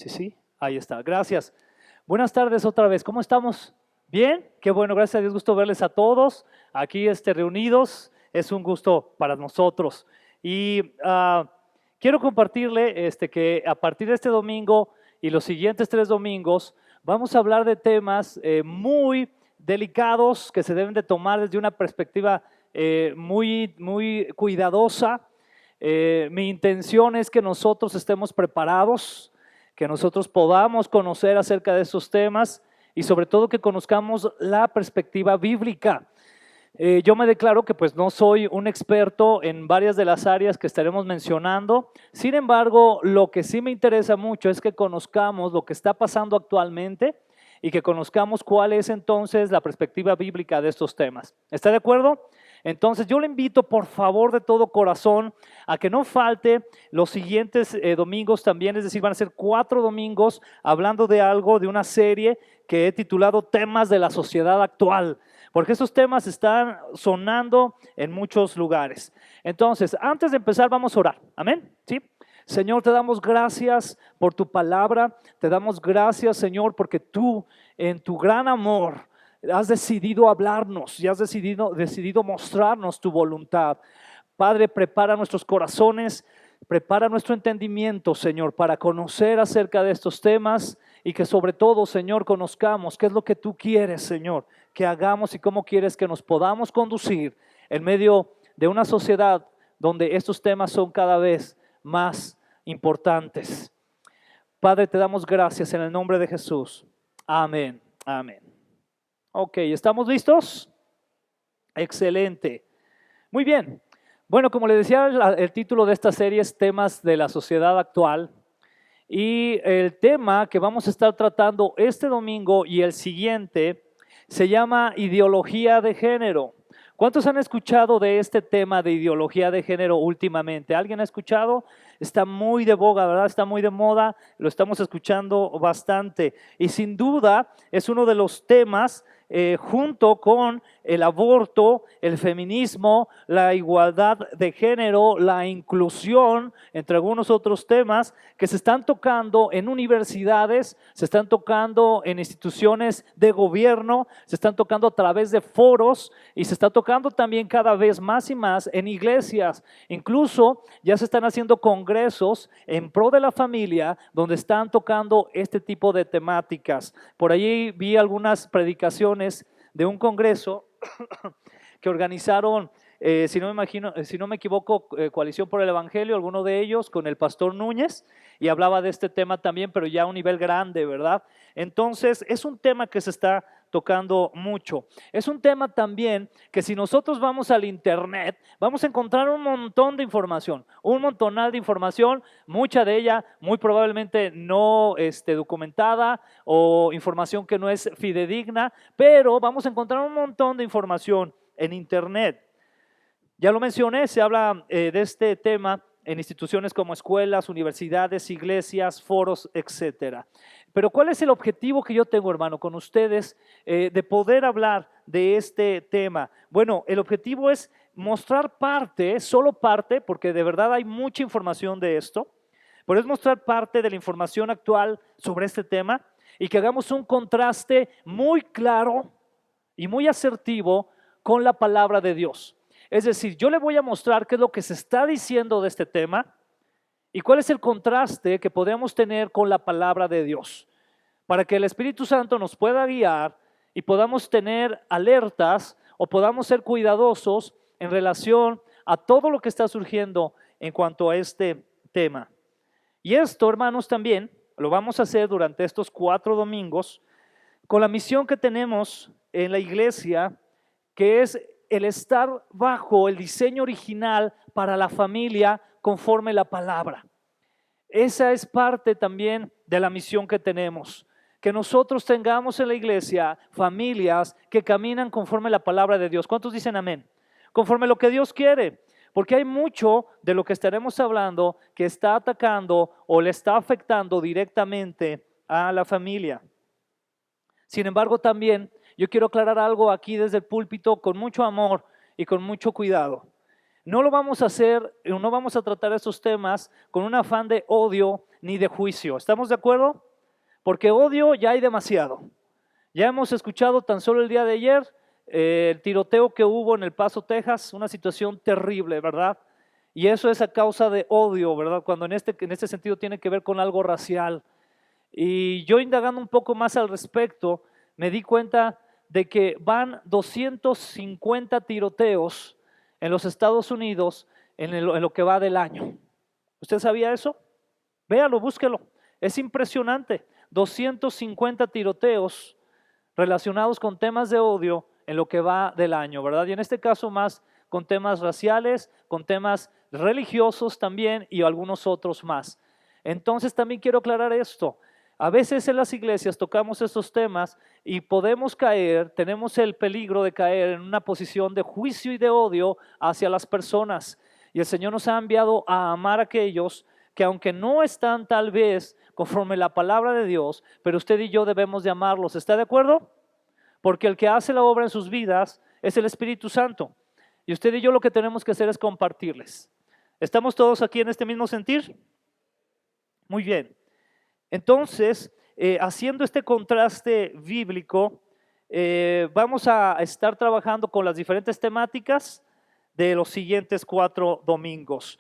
Sí, sí, ahí está. Gracias. Buenas tardes otra vez. ¿Cómo estamos? ¿Bien? Qué bueno, gracias a Dios. Gusto verles a todos aquí reunidos. Es un gusto para nosotros. Y quiero compartirle que a partir de este domingo y los siguientes 3 domingos vamos a hablar de temas muy delicados que se deben de tomar desde una perspectiva muy cuidadosa. Mi intención es que nosotros estemos preparados, que nosotros podamos conocer acerca de esos temas y sobre todo que conozcamos la perspectiva bíblica. Yo me declaro que pues no soy un experto en varias de las áreas que estaremos mencionando. Sin embargo, lo que sí me interesa mucho es que conozcamos lo que está pasando actualmente y que conozcamos cuál es entonces la perspectiva bíblica de estos temas. ¿Está de acuerdo? Entonces yo le invito por favor de todo corazón a que no falte los siguientes domingos también, es decir, van a ser 4 domingos hablando de algo, de una serie que he titulado Temas de la Sociedad Actual, porque esos temas están sonando en muchos lugares. Entonces, antes de empezar vamos a orar, amén, ¿sí? Señor, te damos gracias por tu palabra, te damos gracias, Señor, porque tú en tu gran amor has decidido hablarnos y has decidido mostrarnos tu voluntad. Padre, prepara nuestros corazones, prepara nuestro entendimiento, Señor, para conocer acerca de estos temas y que sobre todo, Señor, conozcamos qué es lo que tú quieres, Señor, que hagamos y cómo quieres que nos podamos conducir en medio de una sociedad donde estos temas son cada vez más importantes. Padre, te damos gracias en el nombre de Jesús. Amén. Amén. Ok, ¿estamos listos? Excelente. Muy bien. Bueno, como le decía, el título de esta serie es Temas de la Sociedad Actual. Y el tema que vamos a estar tratando este domingo y el siguiente se llama ideología de género. ¿Cuántos han escuchado de este tema de ideología de género últimamente? ¿Alguien ha escuchado? Está muy de boga, ¿verdad? Está muy de moda, lo estamos escuchando bastante. Y sin duda es uno de los temas junto con el aborto, el feminismo, la igualdad de género, la inclusión, entre algunos otros temas que se están tocando en universidades, se están tocando en instituciones de gobierno, se están tocando a través de foros y se está tocando también cada vez más y más en iglesias. Incluso ya se están haciendo congresos en pro de la familia donde están tocando este tipo de temáticas. Por allí vi algunas predicaciones de un congreso que organizaron, si no me equivoco, Coalición por el Evangelio, alguno de ellos con el pastor Núñez, y hablaba de este tema también, pero ya a un nivel grande, ¿verdad? Entonces, es un tema que se está tocando mucho. Es un tema también que si nosotros vamos al internet, vamos a encontrar un montón de información, un montonal de información, mucha de ella muy probablemente no documentada o información que no es fidedigna, pero vamos a encontrar un montón de información en internet. Ya lo mencioné, se habla de este tema en instituciones como escuelas, universidades, iglesias, foros, etcétera. Pero ¿cuál es el objetivo que yo tengo, hermano, con ustedes de poder hablar de este tema? Bueno, el objetivo es mostrar parte, solo parte, porque de verdad hay mucha información de esto, pero es mostrar parte de la información actual sobre este tema y que hagamos un contraste muy claro y muy asertivo con la palabra de Dios. Es decir, yo le voy a mostrar qué es lo que se está diciendo de este tema y cuál es el contraste que podemos tener con la palabra de Dios, para que el Espíritu Santo nos pueda guiar y podamos tener alertas o podamos ser cuidadosos en relación a todo lo que está surgiendo en cuanto a este tema. Y esto, hermanos, también lo vamos a hacer durante estos 4 domingos con la misión que tenemos en la iglesia, que es el estar bajo el diseño original para la familia conforme la palabra. Esa es parte también de la misión que tenemos, que nosotros tengamos en la iglesia familias que caminan conforme la palabra de Dios. ¿Cuántos dicen amén? Conforme lo que Dios quiere, porque hay mucho de lo que estaremos hablando que está atacando o le está afectando directamente a la familia. Sin embargo, también yo quiero aclarar algo aquí desde el púlpito con mucho amor y con mucho cuidado. No lo vamos a hacer, no vamos a tratar estos temas con un afán de odio ni de juicio. ¿Estamos de acuerdo? Porque odio ya hay demasiado. Ya hemos escuchado tan solo el día de ayer el tiroteo que hubo en El Paso, Texas, una situación terrible, ¿verdad? Y eso es a causa de odio, ¿verdad? Cuando en este sentido tiene que ver con algo racial. Y yo indagando un poco más al respecto, me di cuenta de que van 250 tiroteos en los Estados Unidos en lo que va del año. ¿Usted sabía eso? Véalo, búsquelo. Es impresionante. 250 tiroteos relacionados con temas de odio en lo que va del año, ¿verdad? Y en este caso más con temas raciales, con temas religiosos también y algunos otros más. Entonces también quiero aclarar esto. A veces en las iglesias tocamos estos temas y podemos caer, tenemos el peligro de caer en una posición de juicio y de odio hacia las personas. Y el Señor nos ha enviado a amar a aquellos que aunque no están tal vez conforme la palabra de Dios, pero usted y yo debemos de amarlos. ¿Está de acuerdo? Porque el que hace la obra en sus vidas es el Espíritu Santo. Y usted y yo lo que tenemos que hacer es compartirles. ¿Estamos todos aquí en este mismo sentir? Muy bien. Entonces, haciendo este contraste bíblico, vamos a estar trabajando con las diferentes temáticas de los siguientes 4 domingos.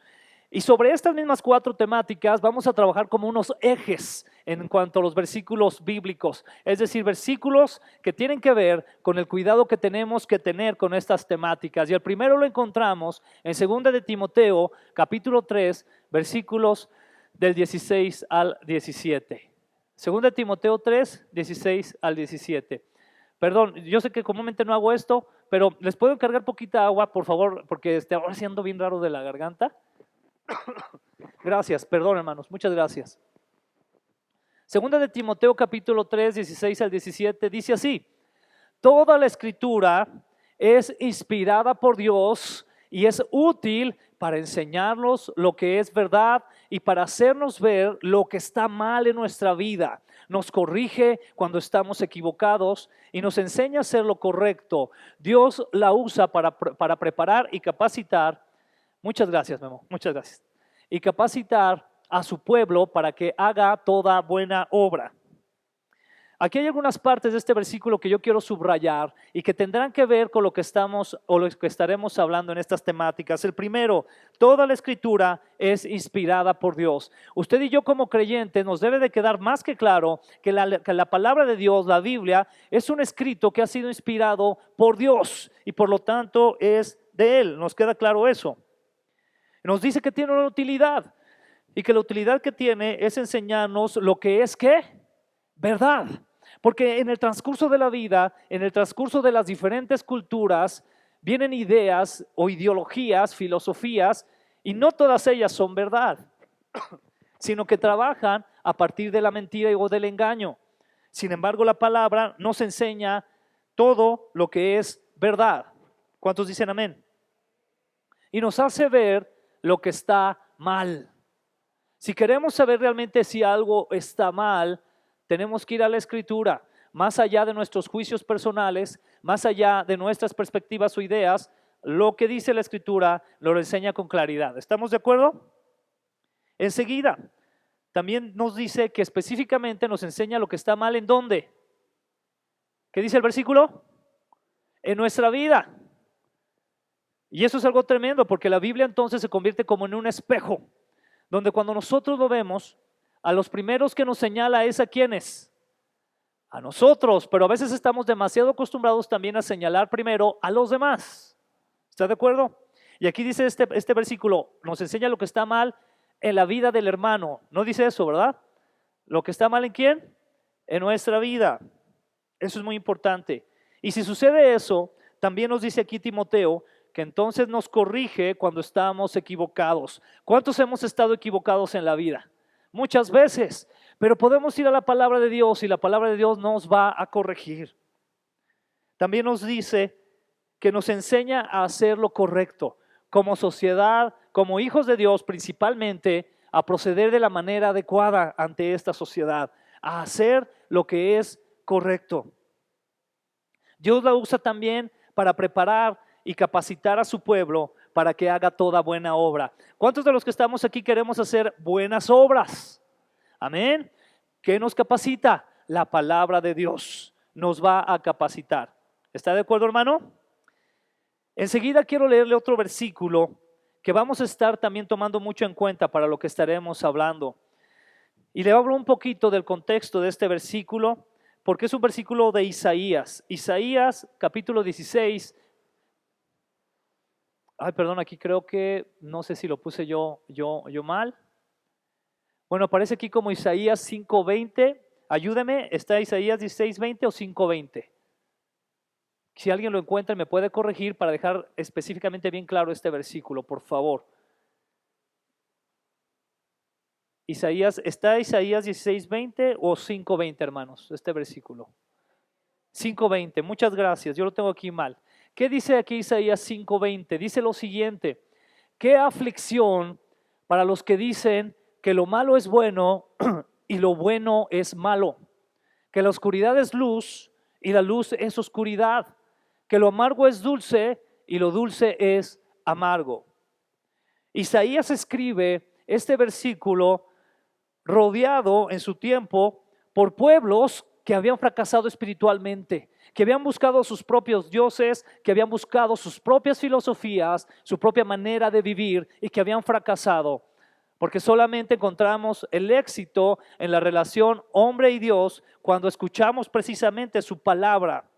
Y sobre estas mismas 4 temáticas vamos a trabajar como unos ejes en cuanto a los versículos bíblicos, es decir, versículos que tienen que ver con el cuidado que tenemos que tener con estas temáticas. Y el primero lo encontramos en 2 de Timoteo, capítulo 3, versículos del 16 al 17. 2 de Timoteo 3, 16 al 17. Perdón, yo sé que comúnmente no hago esto, pero les puedo encargar poquita agua, por favor, porque ahora siendo bien raro de la garganta. Gracias, perdón hermanos, muchas gracias. Segunda de Timoteo capítulo 3, 16 al 17 dice así: toda la escritura es inspirada por Dios y es útil para enseñarnos lo que es verdad y para hacernos ver lo que está mal en nuestra vida. Nos corrige cuando estamos equivocados y nos enseña a hacer lo correcto. Dios la usa para preparar y capacitar. Muchas gracias, Memo, muchas gracias. Y capacitar a su pueblo para que haga toda buena obra. Aquí hay algunas partes de este versículo que yo quiero subrayar y que tendrán que ver con lo que estamos o lo que estaremos hablando en estas temáticas. El primero, toda la escritura es inspirada por Dios. Usted y yo como creyentes nos debe de quedar más que claro que la palabra de Dios, la Biblia, es un escrito que ha sido inspirado por Dios y por lo tanto es de Él. Nos queda claro eso. Nos dice que tiene una utilidad y que la utilidad que tiene es enseñarnos lo que es ¿qué? Verdad. Porque en el transcurso de la vida, en el transcurso de las diferentes culturas, vienen ideas o ideologías, filosofías, y no todas ellas son verdad, sino que trabajan a partir de la mentira o del engaño. Sin embargo, la palabra nos enseña todo lo que es verdad. ¿Cuántos dicen amén? Y nos hace ver lo que está mal. Si queremos saber realmente si algo está mal, tenemos que ir a la Escritura, más allá de nuestros juicios personales, más allá de nuestras perspectivas o ideas. Lo que dice la Escritura lo enseña con claridad. ¿Estamos de acuerdo? Enseguida, también nos dice que específicamente nos enseña lo que está mal. ¿En dónde? ¿Qué dice el versículo? En nuestra vida. Y eso es algo tremendo, porque la Biblia entonces se convierte como en un espejo, donde cuando nosotros lo vemos, a los primeros que nos señala es a quienes, a nosotros, pero a veces estamos demasiado acostumbrados también a señalar primero a los demás. ¿Está de acuerdo? Y aquí dice este versículo, nos enseña lo que está mal en la vida del hermano. No dice eso, ¿verdad? ¿Lo que está mal en quién? En nuestra vida. Eso es muy importante. Y si sucede eso, también nos dice aquí Timoteo, que entonces nos corrige cuando estamos equivocados. ¿Cuántos hemos estado equivocados en la vida? Muchas veces, pero podemos ir a la palabra de Dios y la palabra de Dios nos va a corregir. También nos dice que nos enseña a hacer lo correcto, como sociedad, como hijos de Dios principalmente, a proceder de la manera adecuada ante esta sociedad, a hacer lo que es correcto. Dios la usa también para preparar y capacitar a su pueblo para que haga toda buena obra. ¿Cuántos de los que estamos aquí queremos hacer buenas obras? Amén. ¿Qué nos capacita? La palabra de Dios nos va a capacitar. ¿Está de acuerdo, hermano? Enseguida quiero leerle otro versículo que vamos a estar también tomando mucho en cuenta para lo que estaremos hablando. Y le hablo un poquito del contexto de este versículo, porque es un versículo de Isaías. Isaías capítulo 16. Ay, perdón, aquí creo que, no sé si lo puse yo mal. Bueno, aparece aquí como Isaías 5:20. Ayúdeme, ¿está Isaías 16:20 o 5:20? Si alguien lo encuentra, me puede corregir para dejar específicamente bien claro este versículo, por favor. ¿Está Isaías 16:20 o 5:20, hermanos? Este versículo. 5:20, muchas gracias, yo lo tengo aquí mal. ¿Qué dice aquí Isaías 5:20? Dice lo siguiente: qué aflicción para los que dicen que lo malo es bueno y lo bueno es malo, que la oscuridad es luz y la luz es oscuridad, que lo amargo es dulce y lo dulce es amargo. Isaías escribe este versículo rodeado en su tiempo por pueblos que habían fracasado espiritualmente, que habían buscado sus propios dioses, que habían buscado sus propias filosofías, su propia manera de vivir y que habían fracasado. Porque solamente encontramos el éxito en la relación hombre y Dios cuando escuchamos precisamente su palabra.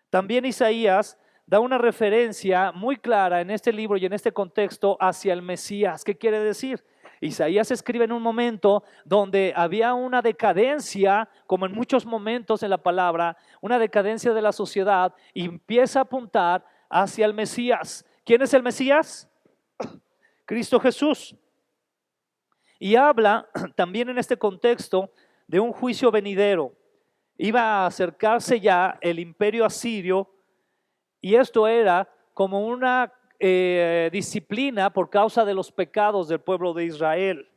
También Isaías da una referencia muy clara en este libro y en este contexto hacia el Mesías. ¿Qué quiere decir? Isaías escribe en un momento donde había una decadencia, como en muchos momentos en la palabra, una decadencia de la sociedad, y empieza a apuntar hacia el Mesías. ¿Quién es el Mesías? Cristo Jesús. Y habla también en este contexto de un juicio venidero. Iba a acercarse ya el imperio asirio, y esto era como una disciplina por causa de los pecados del pueblo de Israel.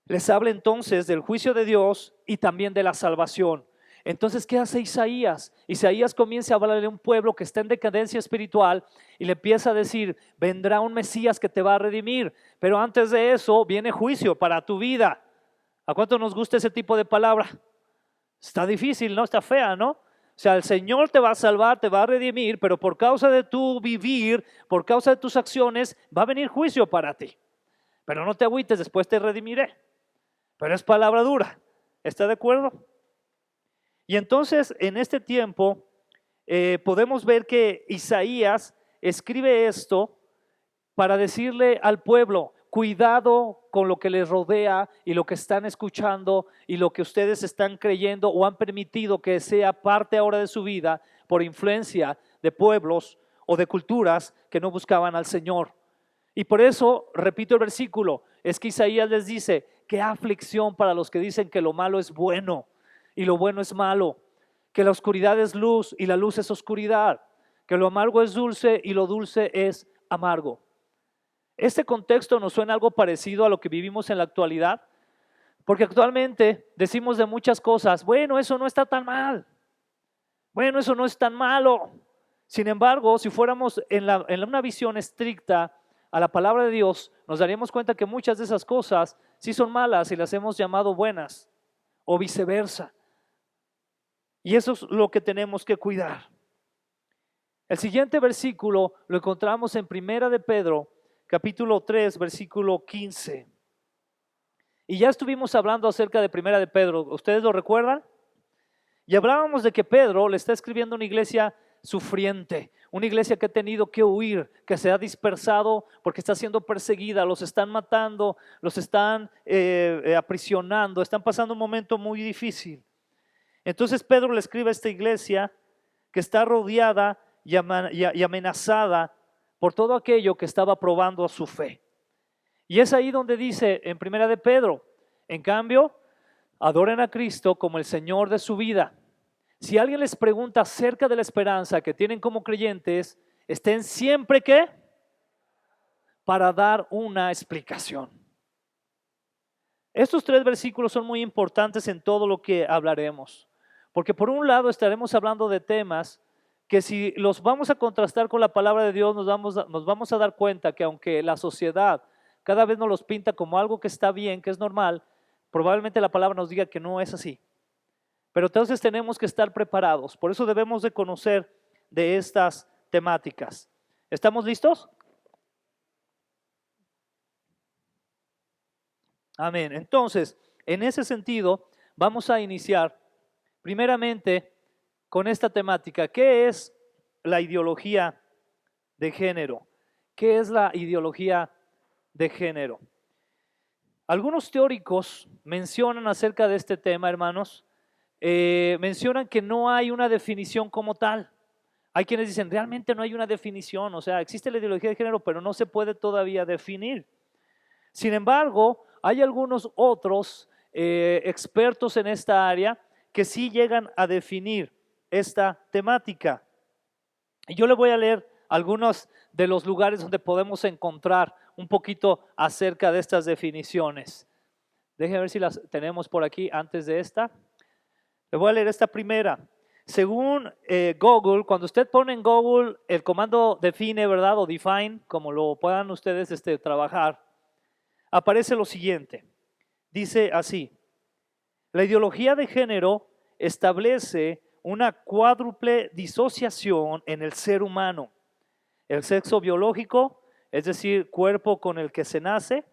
Les habla entonces del juicio de Dios y también de la salvación. Entonces, ¿qué hace Isaías? Isaías comienza a hablar de un pueblo que está en decadencia espiritual y le empieza a decir: vendrá un Mesías que te va a redimir, pero antes de eso viene juicio para tu vida. ¿A cuánto nos gusta ese tipo de palabra? Está difícil, ¿no? Está fea, ¿no? O sea, el Señor te va a salvar, te va a redimir, pero por causa de tu vivir, por causa de tus acciones, va a venir juicio para ti. Pero no te agüites, después te redimiré. Pero es palabra dura. ¿Está de acuerdo? Y entonces, en este tiempo, podemos ver que Isaías escribe esto para decirle al pueblo: cuidado con lo que les rodea y lo que están escuchando y lo que ustedes están creyendo o han permitido que sea parte ahora de su vida por influencia de pueblos o de culturas que no buscaban al Señor. Y por eso, repito el versículo, es que Isaías les dice: qué aflicción para los que dicen que lo malo es bueno y lo bueno es malo, que la oscuridad es luz y la luz es oscuridad, que lo amargo es dulce y lo dulce es amargo. Este contexto nos suena algo parecido a lo que vivimos en la actualidad, porque actualmente decimos de muchas cosas: bueno, eso no está tan mal, bueno, eso no es tan malo. Sin embargo, si fuéramos en una visión estricta a la palabra de Dios, nos daríamos cuenta que muchas de esas cosas sí son malas y las hemos llamado buenas, o viceversa. Y eso es lo que tenemos que cuidar. El siguiente versículo lo encontramos en Primera de Pedro, capítulo 3, versículo 15. Y ya estuvimos hablando acerca de Primera de Pedro, ¿ustedes lo recuerdan? Y hablábamos de que Pedro le está escribiendo a una iglesia sufriente, una iglesia que ha tenido que huir, que se ha dispersado porque está siendo perseguida, los están matando, los están aprisionando, están pasando un momento muy difícil. Entonces Pedro le escribe a esta iglesia que está rodeada y amenazada por todo aquello que estaba probando su fe. Y es ahí donde dice en Primera de Pedro: en cambio, adoren a Cristo como el Señor de su vida. Si alguien les pregunta acerca de la esperanza que tienen como creyentes, estén siempre ¿qué? Para dar una explicación. Estos 3 versículos son muy importantes en todo lo que hablaremos, porque por un lado estaremos hablando de temas que si los vamos a contrastar con la palabra de Dios, nos vamos a dar cuenta que aunque la sociedad cada vez nos los pinta como algo que está bien, que es normal, probablemente la palabra nos diga que no es así. Pero entonces tenemos que estar preparados. Por eso debemos de conocer de estas temáticas. ¿Estamos listos? Amén. Entonces, en ese sentido, vamos a iniciar primeramente con esta temática. ¿Qué es la ideología de género? ¿Qué es la ideología de género? Algunos teóricos mencionan acerca de este tema, hermanos, mencionan que no hay una definición como tal. Hay quienes dicen, realmente no hay una definición, o sea, existe la ideología de género, pero no se puede todavía definir. Sin embargo, hay algunos otros expertos en esta área que sí llegan a definir esta temática. Y yo le voy a leer algunos de los lugares donde podemos encontrar un poquito acerca de estas definiciones. Déjenme ver si las tenemos por aquí antes de esta. Le voy a leer esta primera. Según Google, cuando usted pone en Google el comando define, ¿verdad? O define, como lo puedan ustedes trabajar, aparece lo siguiente. Dice así: la ideología de género establece una cuádruple disociación en el ser humano. El sexo biológico, es decir, cuerpo con el que se nace.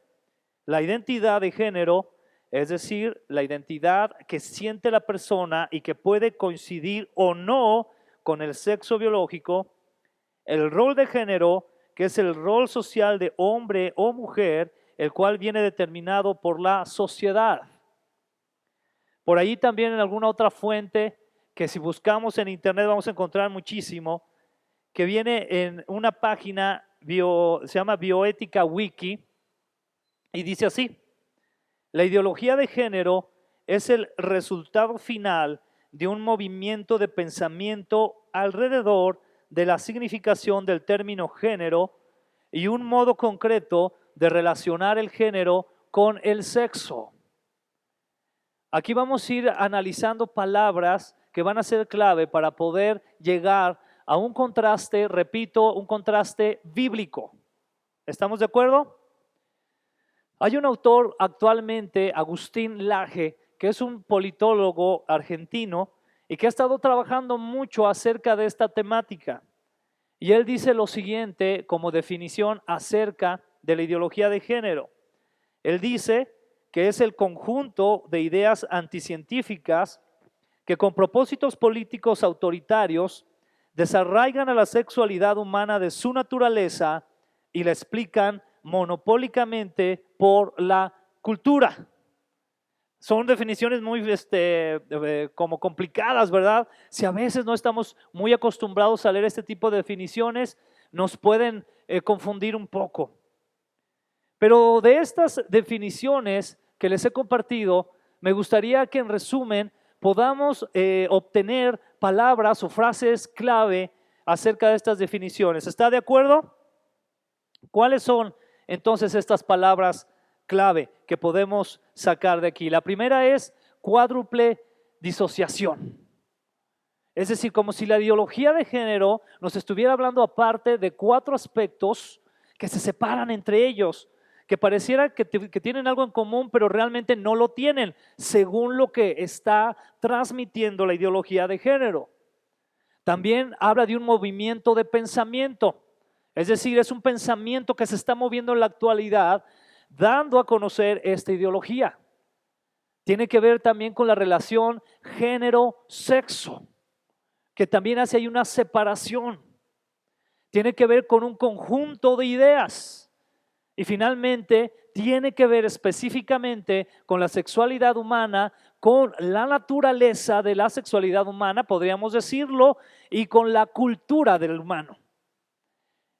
La identidad de género, es decir, la identidad que siente la persona y que puede coincidir o no con el sexo biológico. El rol de género, que es el rol social de hombre o mujer, el cual viene determinado por la sociedad. Por ahí también en alguna otra fuente, que si buscamos en internet vamos a encontrar muchísimo, que viene en una página, se llama Bioética Wiki, y dice así: la ideología de género es el resultado final de un movimiento de pensamiento alrededor de la significación del término género y un modo concreto de relacionar el género con el sexo. Aquí vamos a ir analizando palabras que van a ser clave para poder llegar a un contraste, repito, un contraste bíblico. ¿Estamos de acuerdo? Hay un autor actualmente, Agustín Laje, que es un politólogo argentino y que ha estado trabajando mucho acerca de esta temática. Y él dice lo siguiente como definición acerca de la ideología de género. Él dice que es el conjunto de ideas anticientíficas que con propósitos políticos autoritarios desarraigan a la sexualidad humana de su naturaleza y la explican monopólicamente por la cultura. Son definiciones muy como complicadas, ¿verdad? Si a veces no estamos muy acostumbrados a leer este tipo de definiciones, nos pueden confundir un poco. Pero de estas definiciones que les he compartido, me gustaría que en resumen podamos obtener palabras o frases clave acerca de estas definiciones. ¿Está de acuerdo? ¿Cuáles son entonces estas palabras clave que podemos sacar de aquí? La primera es cuádruple disociación. Es decir, como si la ideología de género nos estuviera hablando aparte de 4 aspectos que se separan entre ellos, que pareciera que tienen algo en común, pero realmente no lo tienen, según lo que está transmitiendo la ideología de género. También habla de un movimiento de pensamiento, es decir, es un pensamiento que se está moviendo en la actualidad, dando a conocer esta ideología. Tiene que ver también con la relación género-sexo, que también hace ahí una separación. Tiene que ver con un conjunto de ideas. Y finalmente, tiene que ver específicamente con la sexualidad humana, con la naturaleza de la sexualidad humana, podríamos decirlo, y con la cultura del humano.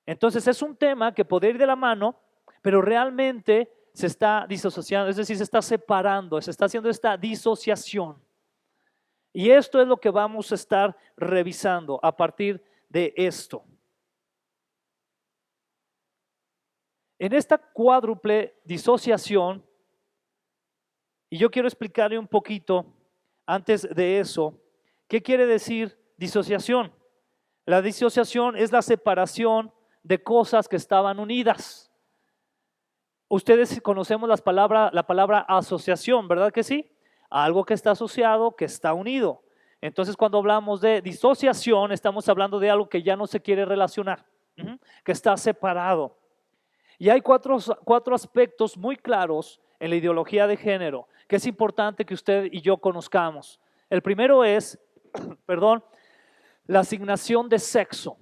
Entonces es un tema que puede ir de la mano, pero realmente se está disociando, es decir, se está separando, se está haciendo esta disociación. Y esto es lo que vamos a estar revisando a partir de esto. En esta cuádruple disociación, y yo quiero explicarle un poquito antes de eso, ¿qué quiere decir disociación? La disociación es la separación de cosas que estaban unidas. Ustedes conocemos la palabra asociación, ¿verdad que sí? Algo que está asociado, que está unido. Entonces, cuando hablamos de disociación, estamos hablando de algo que ya no se quiere relacionar, que está separado. Y hay cuatro aspectos muy claros en la ideología de género que es importante que usted y yo conozcamos. El primero es, la asignación de sexo.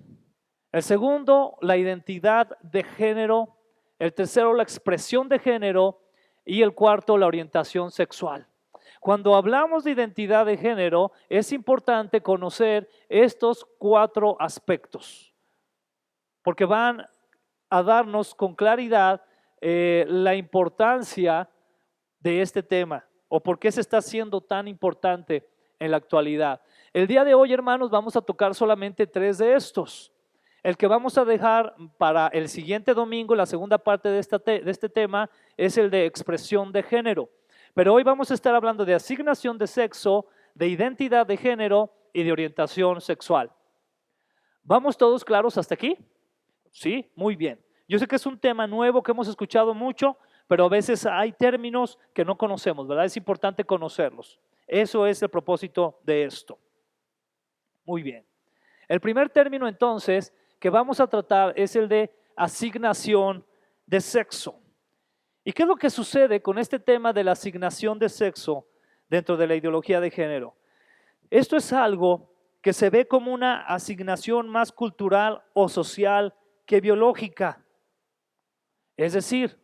El segundo, la identidad de género. El tercero, la expresión de género. Y el cuarto, la orientación sexual. Cuando hablamos de identidad de género, es importante conocer estos 4 aspectos, porque van a darnos con claridad la importancia de este tema, o por qué se está haciendo tan importante en la actualidad. El día de hoy, hermanos, vamos a tocar solamente 3 de estos. El que vamos a dejar para el siguiente domingo, la segunda parte de este tema, es el de expresión de género. Pero hoy vamos a estar hablando de asignación de sexo, de identidad de género y de orientación sexual. ¿Vamos todos claros hasta aquí? Sí, muy bien. Yo sé que es un tema nuevo que hemos escuchado mucho, pero a veces hay términos que no conocemos, ¿verdad? Es importante conocerlos. Eso es el propósito de esto. Muy bien. El primer término entonces que vamos a tratar es el de asignación de sexo. ¿Y qué es lo que sucede con este tema de la asignación de sexo dentro de la ideología de género? Esto es algo que se ve como una asignación más cultural o social que biológica. Es decir,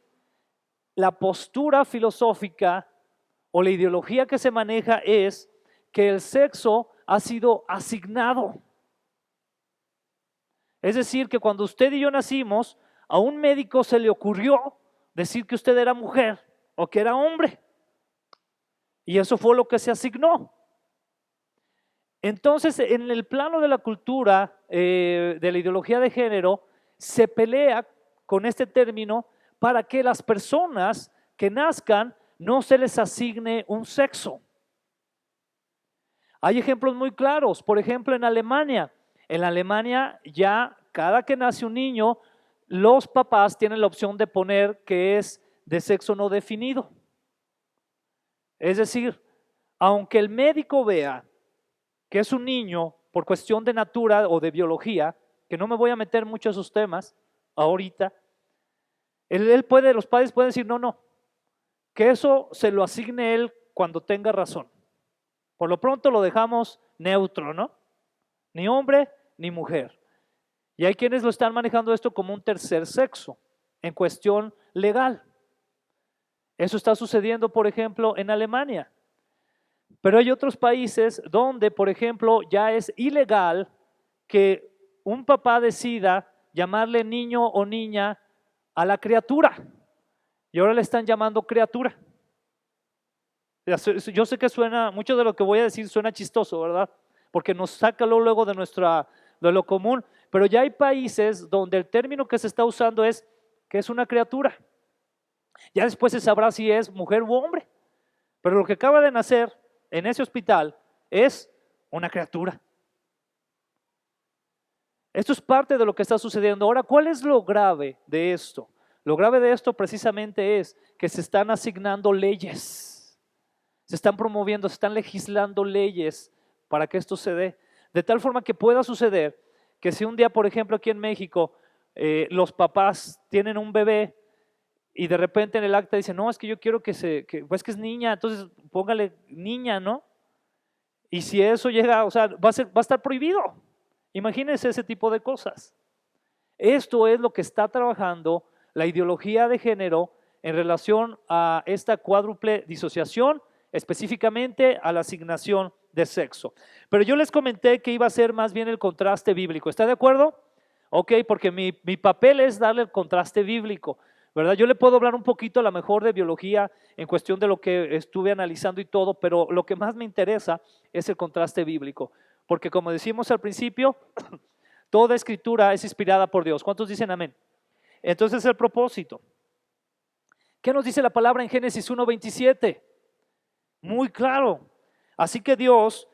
la postura filosófica o la ideología que se maneja es que el sexo ha sido asignado. Es decir, que cuando usted y yo nacimos, a un médico se le ocurrió decir que usted era mujer o que era hombre. Y eso fue lo que se asignó. Entonces, en el plano de la cultura, de la ideología de género, se pelea con este término para que las personas que nazcan no se les asigne un sexo. Hay ejemplos muy claros. Por ejemplo, en Alemania. En Alemania ya cada que nace un niño, los papás tienen la opción de poner que es de sexo no definido. Es decir, aunque el médico vea que es un niño por cuestión de natura o de biología, que no me voy a meter mucho a esos temas ahorita, los padres pueden decir no, que eso se lo asigne él cuando tenga razón. Por lo pronto lo dejamos neutro, ¿no? Ni hombre ni mujer. Y hay quienes lo están manejando esto como un tercer sexo en cuestión legal. Eso está sucediendo, por ejemplo, en Alemania. Pero hay otros países donde, por ejemplo, ya es ilegal que un papá decida llamarle niño o niña a la criatura. Y ahora le están llamando criatura. Yo sé que mucho de lo que voy a decir suena chistoso, ¿verdad? Porque nos saca luego de lo común. Pero ya hay países donde el término que se está usando es que es una criatura. Ya después se sabrá si es mujer u hombre. Pero lo que acaba de nacer en ese hospital es una criatura. Esto es parte de lo que está sucediendo. Ahora, ¿cuál es lo grave de esto? Lo grave de esto precisamente es que se están asignando leyes. Se están promoviendo, se están legislando leyes para que esto se dé. De tal forma que pueda suceder que si un día, por ejemplo, aquí en México, los papás tienen un bebé y de repente en el acta dicen, no, es que yo quiero pues que es niña, entonces póngale niña, ¿no? Y si eso llega, o sea, va a estar prohibido. Imagínense ese tipo de cosas. Esto es lo que está trabajando la ideología de género en relación a esta cuádruple disociación, específicamente a la asignación de sexo. Pero yo les comenté que iba a ser más bien el contraste bíblico. ¿Está de acuerdo? Ok, porque mi papel es darle el contraste bíblico, ¿verdad? Yo le puedo hablar un poquito a lo mejor de biología en cuestión de lo que estuve analizando y todo, pero lo que más me interesa es el contraste bíblico. Porque como decimos al principio, toda escritura es inspirada por Dios. ¿Cuántos dicen amén? Entonces el propósito. ¿Qué nos dice la palabra en Génesis 1:27? Muy claro. Así que Dios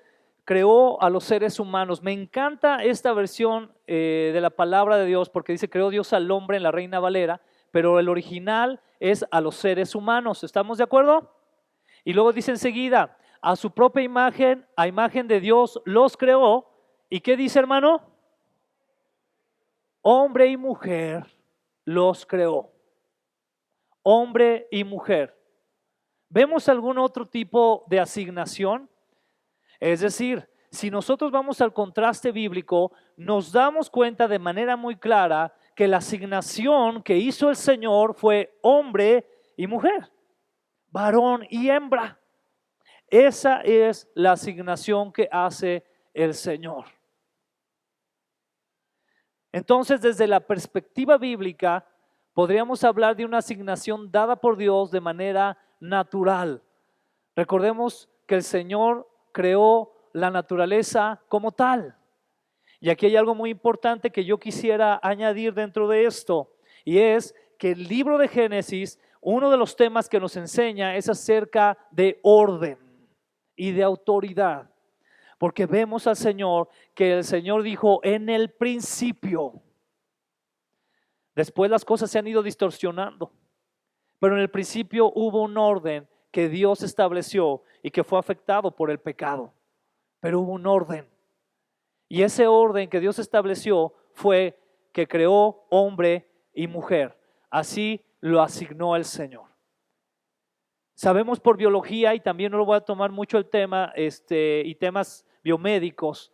creó a los seres humanos. Me encanta esta versión de la palabra de Dios porque dice creó Dios al hombre en la Reina Valera, pero el original es a los seres humanos. ¿Estamos de acuerdo? Y luego dice enseguida, a su propia imagen, a imagen de Dios los creó. ¿Y qué dice, hermano? Hombre y mujer los creó. Hombre y mujer. ¿Vemos algún otro tipo de asignación? Es decir, si nosotros vamos al contraste bíblico, nos damos cuenta de manera muy clara que la asignación que hizo el Señor fue hombre y mujer, varón y hembra. Esa es la asignación que hace el Señor. Entonces, desde la perspectiva bíblica, podríamos hablar de una asignación dada por Dios de manera natural. Recordemos que el Señor creó la naturaleza como tal. Y aquí hay algo muy importante que yo quisiera añadir dentro de esto, y es que el libro de Génesis, uno de los temas que nos enseña es acerca de orden y de autoridad. Porque vemos al Señor que el Señor dijo en el principio. Después las cosas se han ido distorsionando, pero en el principio hubo un orden que Dios estableció y que fue afectado por el pecado. Pero hubo un orden. Y ese orden que Dios estableció fue que creó hombre y mujer. Así lo asignó el Señor. Sabemos por biología, y también no lo voy a tomar mucho el tema y temas biomédicos,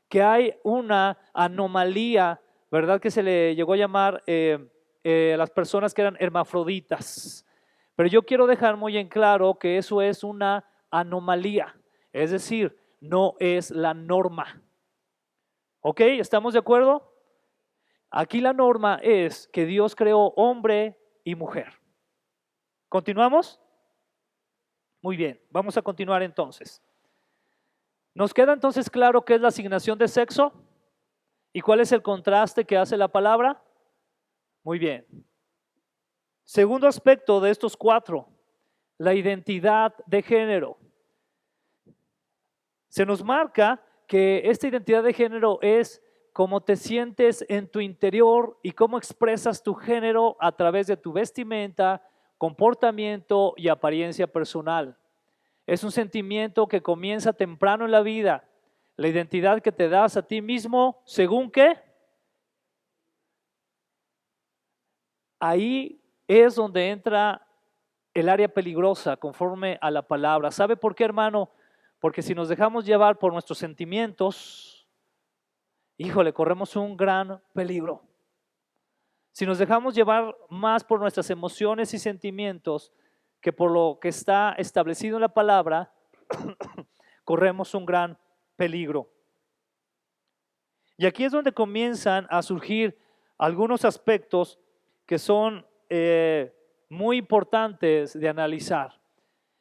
que hay una anomalía, ¿verdad? Que se le llegó a llamar a las personas que eran hermafroditas. Pero yo quiero dejar muy en claro que eso es una anomalía, es decir, no es la norma. ¿Ok? ¿Estamos de acuerdo? Aquí la norma es que Dios creó hombre y mujer. ¿Continuamos? Muy bien, vamos a continuar entonces. ¿Nos queda entonces claro qué es la asignación de sexo? ¿Y cuál es el contraste que hace la palabra? Muy bien. Segundo aspecto de estos cuatro, la identidad de género. Se nos marca que esta identidad de género es cómo te sientes en tu interior y cómo expresas tu género a través de tu vestimenta, comportamiento y apariencia personal. Es un sentimiento que comienza temprano en la vida. La identidad que te das a ti mismo, ¿según qué? Ahí es donde entra el área peligrosa conforme a la palabra. ¿Sabe por qué, hermano? Porque si nos dejamos llevar por nuestros sentimientos, híjole, corremos un gran peligro. Si nos dejamos llevar más por nuestras emociones y sentimientos que por lo que está establecido en la palabra, corremos un gran peligro. Y aquí es donde comienzan a surgir algunos aspectos que son muy importantes de analizar.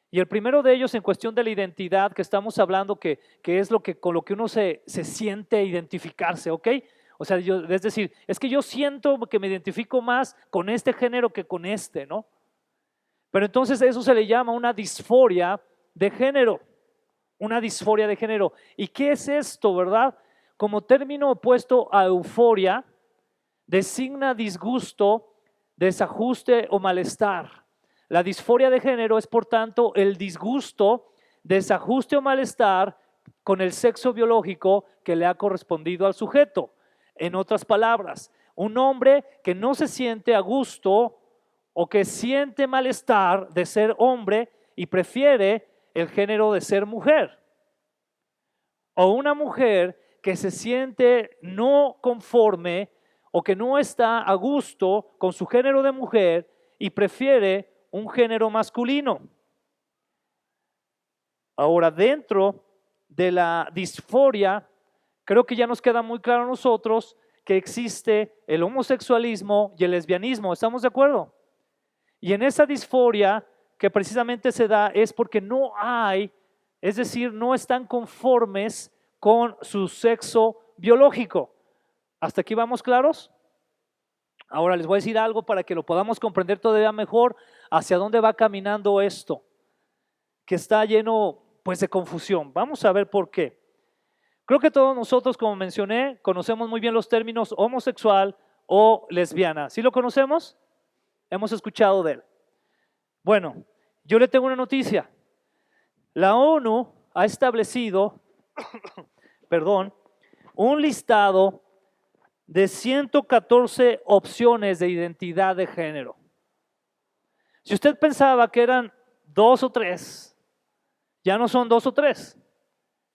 Y el primero de ellos en cuestión de la identidad que estamos hablando, que es lo que, con lo que uno se siente identificarse, ¿ok? O sea, es decir, es que yo siento que me identifico más con este género que con este, ¿no? Pero entonces eso se le llama una disforia de género, una disforia de género. ¿Y qué es esto, verdad? Como término opuesto a euforia, designa disgusto, desajuste o malestar. La disforia de género es, por tanto, el disgusto, desajuste o malestar con el sexo biológico que le ha correspondido al sujeto. En otras palabras, un hombre que no se siente a gusto o que siente malestar de ser hombre y prefiere el género de ser mujer. O una mujer que se siente no conforme o que no está a gusto con su género de mujer y prefiere un género masculino. Ahora, dentro de la disforia, creo que ya nos queda muy claro a nosotros que existe el homosexualismo y el lesbianismo. ¿Estamos de acuerdo? Y en esa disforia que precisamente se da es porque no hay, es decir, no están conformes con su sexo biológico. ¿Hasta aquí vamos claros? Ahora les voy a decir algo para que lo podamos comprender todavía mejor hacia dónde va caminando esto, que está lleno pues de confusión. Vamos a ver por qué. Creo que todos nosotros, como mencioné, conocemos muy bien los términos homosexual o lesbiana. ¿Sí lo conocemos? Hemos escuchado de él. Bueno, yo le tengo una noticia. La ONU ha establecido, perdón, un listado de 114 opciones de identidad de género. Si usted pensaba que eran 2 o 3, ya no son 2 o 3,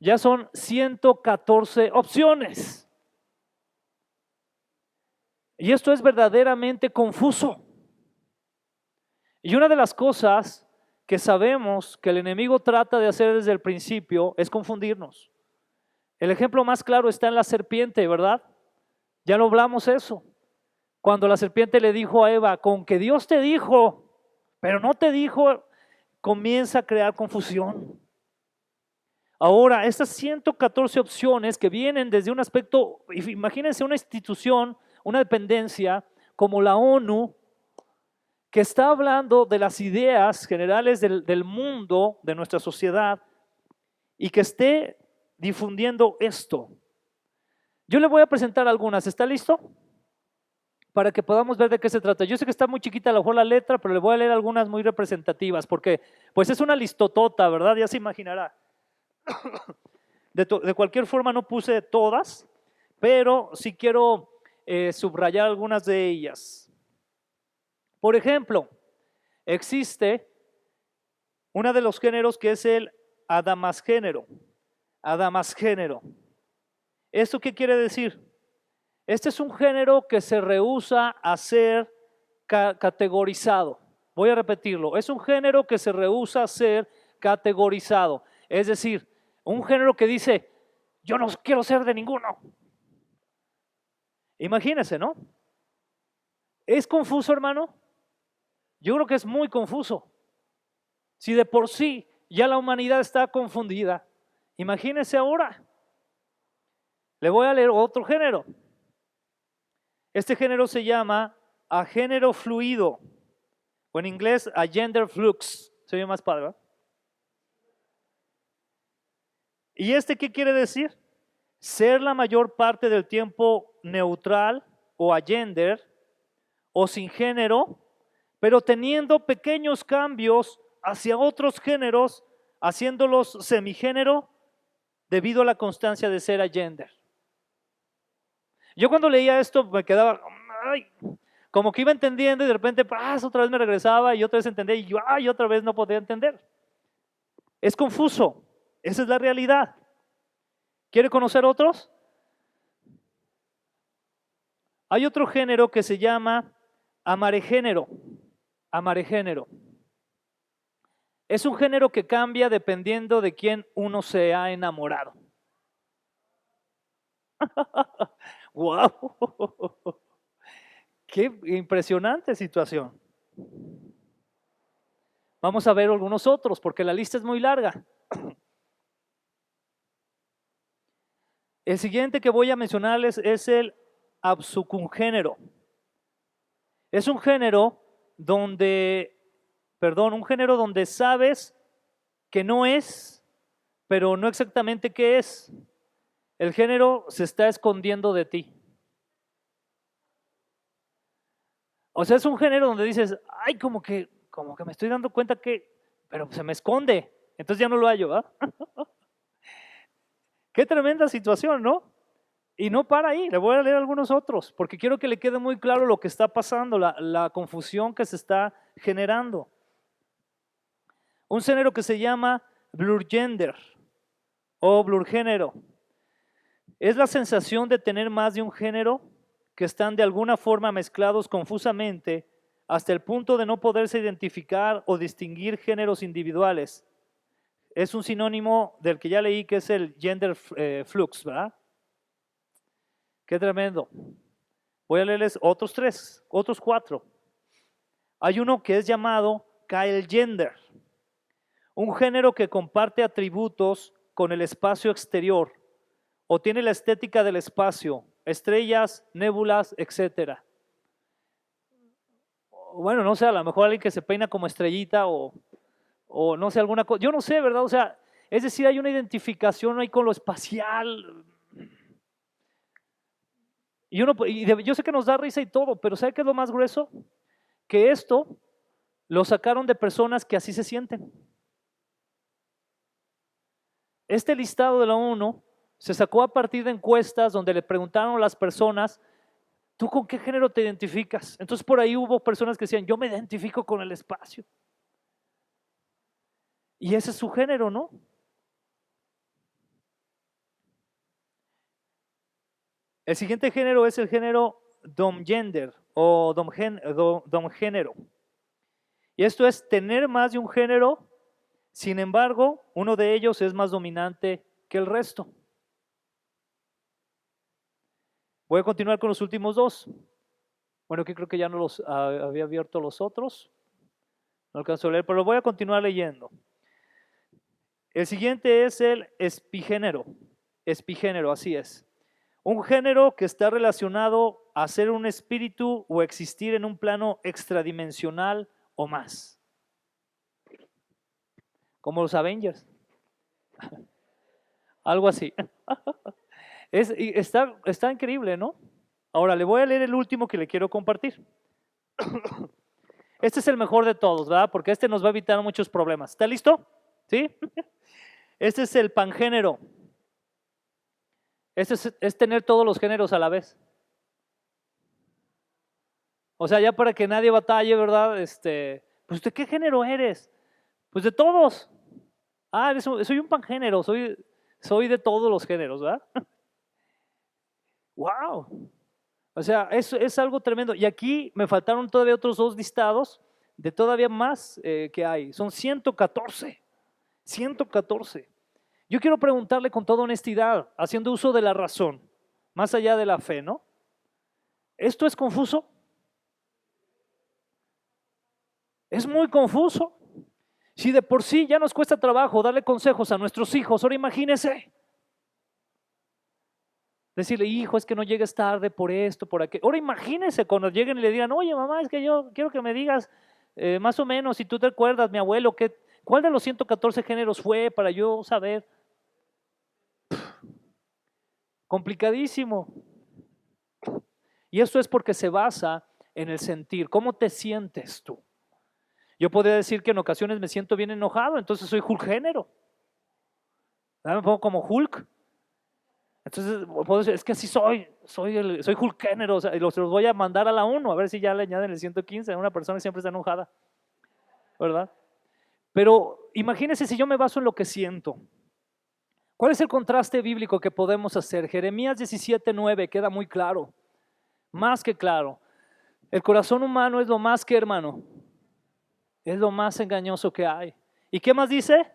ya son 114 opciones. Y esto es verdaderamente confuso. Y una de las cosas que sabemos que el enemigo trata de hacer desde el principio es confundirnos. El ejemplo más claro está en la serpiente, ¿verdad? Ya lo hablamos eso. Cuando la serpiente le dijo a Eva, con que Dios te dijo, pero no te dijo, comienza a crear confusión. Ahora, estas 114 opciones que vienen desde un aspecto, imagínense una institución, una dependencia como la ONU, que está hablando de las ideas generales del mundo, de nuestra sociedad, y que esté difundiendo esto. Yo le voy a presentar algunas. ¿Está listo? Para que podamos ver de qué se trata. Yo sé que está muy chiquita a lo mejor la letra, pero le voy a leer algunas muy representativas, porque pues es una listotota, ¿verdad? Ya se imaginará. De cualquier forma no puse todas, pero sí quiero subrayar algunas de ellas. Por ejemplo, existe uno de los géneros que es el adamasgénero. Adamasgénero. ¿Esto qué quiere decir? Este es un género que se rehúsa a ser categorizado. Voy a repetirlo. Es un género que se rehúsa a ser categorizado. Es decir, un género que dice, yo no quiero ser de ninguno. Imagínense, ¿no? ¿Es confuso, hermano? Yo creo que es muy confuso. Si de por sí ya la humanidad está confundida, imagínense ahora. Le voy a leer otro género. Este género se llama agénero fluido, o en inglés agender flux. Se oye más padre, ¿verdad? ¿Y este qué quiere decir? Ser la mayor parte del tiempo neutral o agender o sin género, pero teniendo pequeños cambios hacia otros géneros, haciéndolos semigénero debido a la constancia de ser agender. Yo cuando leía esto me quedaba, ay, como que iba entendiendo y de repente otra vez me regresaba y otra vez entendía y yo otra vez no podía entender. Es confuso, esa es la realidad. ¿Quiere conocer otros? Hay otro género que se llama amarégénero. Amarégénero. Es un género que cambia dependiendo de quién uno se ha enamorado. ¡Wow! ¡Qué impresionante situación! Vamos a ver algunos otros porque la lista es muy larga. El siguiente que voy a mencionarles es el absucungénero. Es un género donde, un género donde sabes que no es, pero no exactamente qué es. El género se está escondiendo de ti. O sea, es un género donde dices, ay, como que me estoy dando cuenta que, pero se me esconde. Entonces ya no lo hallo, ¿verdad? Qué tremenda situación, ¿no? Y no para ahí, le voy a leer algunos otros, porque quiero que le quede muy claro lo que está pasando, la confusión que se está generando. Un género que se llama blurgender o blurgénero. Es la sensación de tener más de un género que están de alguna forma mezclados confusamente hasta el punto de no poderse identificar o distinguir géneros individuales. Es un sinónimo del que ya leí que es el gender flux, ¿verdad? Qué tremendo. Voy a leerles otros 4. Hay uno que es llamado Kyle Gender, un género que comparte atributos con el espacio exterior o tiene la estética del espacio, estrellas, nébulas, etc. Bueno, no sé, a lo mejor alguien que se peina como estrellita o no sé, alguna cosa, yo no sé, ¿verdad? O sea, Es decir, hay una identificación ahí con lo espacial. Yo sé que nos da risa y todo, pero ¿sabe qué es lo más grueso? Que esto lo sacaron de personas que así se sienten. Este listado de la ONU se sacó a partir de encuestas donde le preguntaron a las personas, ¿tú con qué género te identificas? Entonces por ahí hubo personas que decían, yo me identifico con el espacio. Y ese es su género, ¿no? El siguiente género es el género domgender o domgénero. Y esto es tener más de un género, sin embargo, uno de ellos es más dominante que el resto. Voy a continuar con los últimos dos. Bueno, que creo que ya no los había abierto los otros. No alcanzo a leer, pero lo voy a continuar leyendo. El siguiente es el espigénero. Espigénero, así es. Un género que está relacionado a ser un espíritu o existir en un plano extradimensional o más. Como los Avengers. Algo así. Está increíble, ¿no? Ahora le voy a leer el último que le quiero compartir. Este es el mejor de todos, ¿verdad? Porque este nos va a evitar muchos problemas. ¿Está listo? ¿Sí? Este es el pangénero. Este es tener todos los géneros a la vez. O sea, ya para que nadie batalle, ¿verdad? Pues ¿de qué género eres? Pues de todos. Ah, soy un pangénero, soy de todos los géneros, ¿verdad? ¡Wow! O sea, eso es algo tremendo. Y aquí me faltaron todavía otros dos listados de todavía más que hay. Son 114. 114. Yo quiero preguntarle con toda honestidad, haciendo uso de la razón, más allá de la fe, ¿no? ¿Esto es confuso? Es muy confuso. Si de por sí ya nos cuesta trabajo darle consejos a nuestros hijos, ahora imagínese. Decirle, hijo, es que no llegues tarde por esto, por aquello. Ahora imagínese cuando lleguen y le digan, oye, mamá, es que yo quiero que me digas más o menos, si tú te acuerdas, mi abuelo, ¿cuál de los 114 géneros fue para yo saber? Complicadísimo. Y esto es porque se basa en el sentir. ¿Cómo te sientes tú? Yo podría decir que en ocasiones me siento bien enojado, entonces soy Hulk género. Me pongo como Hulk. Entonces, puedo decir, es que así soy Hulk género, o sea, y los voy a mandar a la 1, a ver si ya le añaden el 115 a una persona que siempre está enojada, ¿verdad? Pero imagínense si yo me baso en lo que siento. ¿Cuál es el contraste bíblico que podemos hacer? Jeremías 17:9 queda muy claro, más que claro. El corazón humano es lo más que, hermano, es lo más engañoso que hay. ¿Y qué más dice?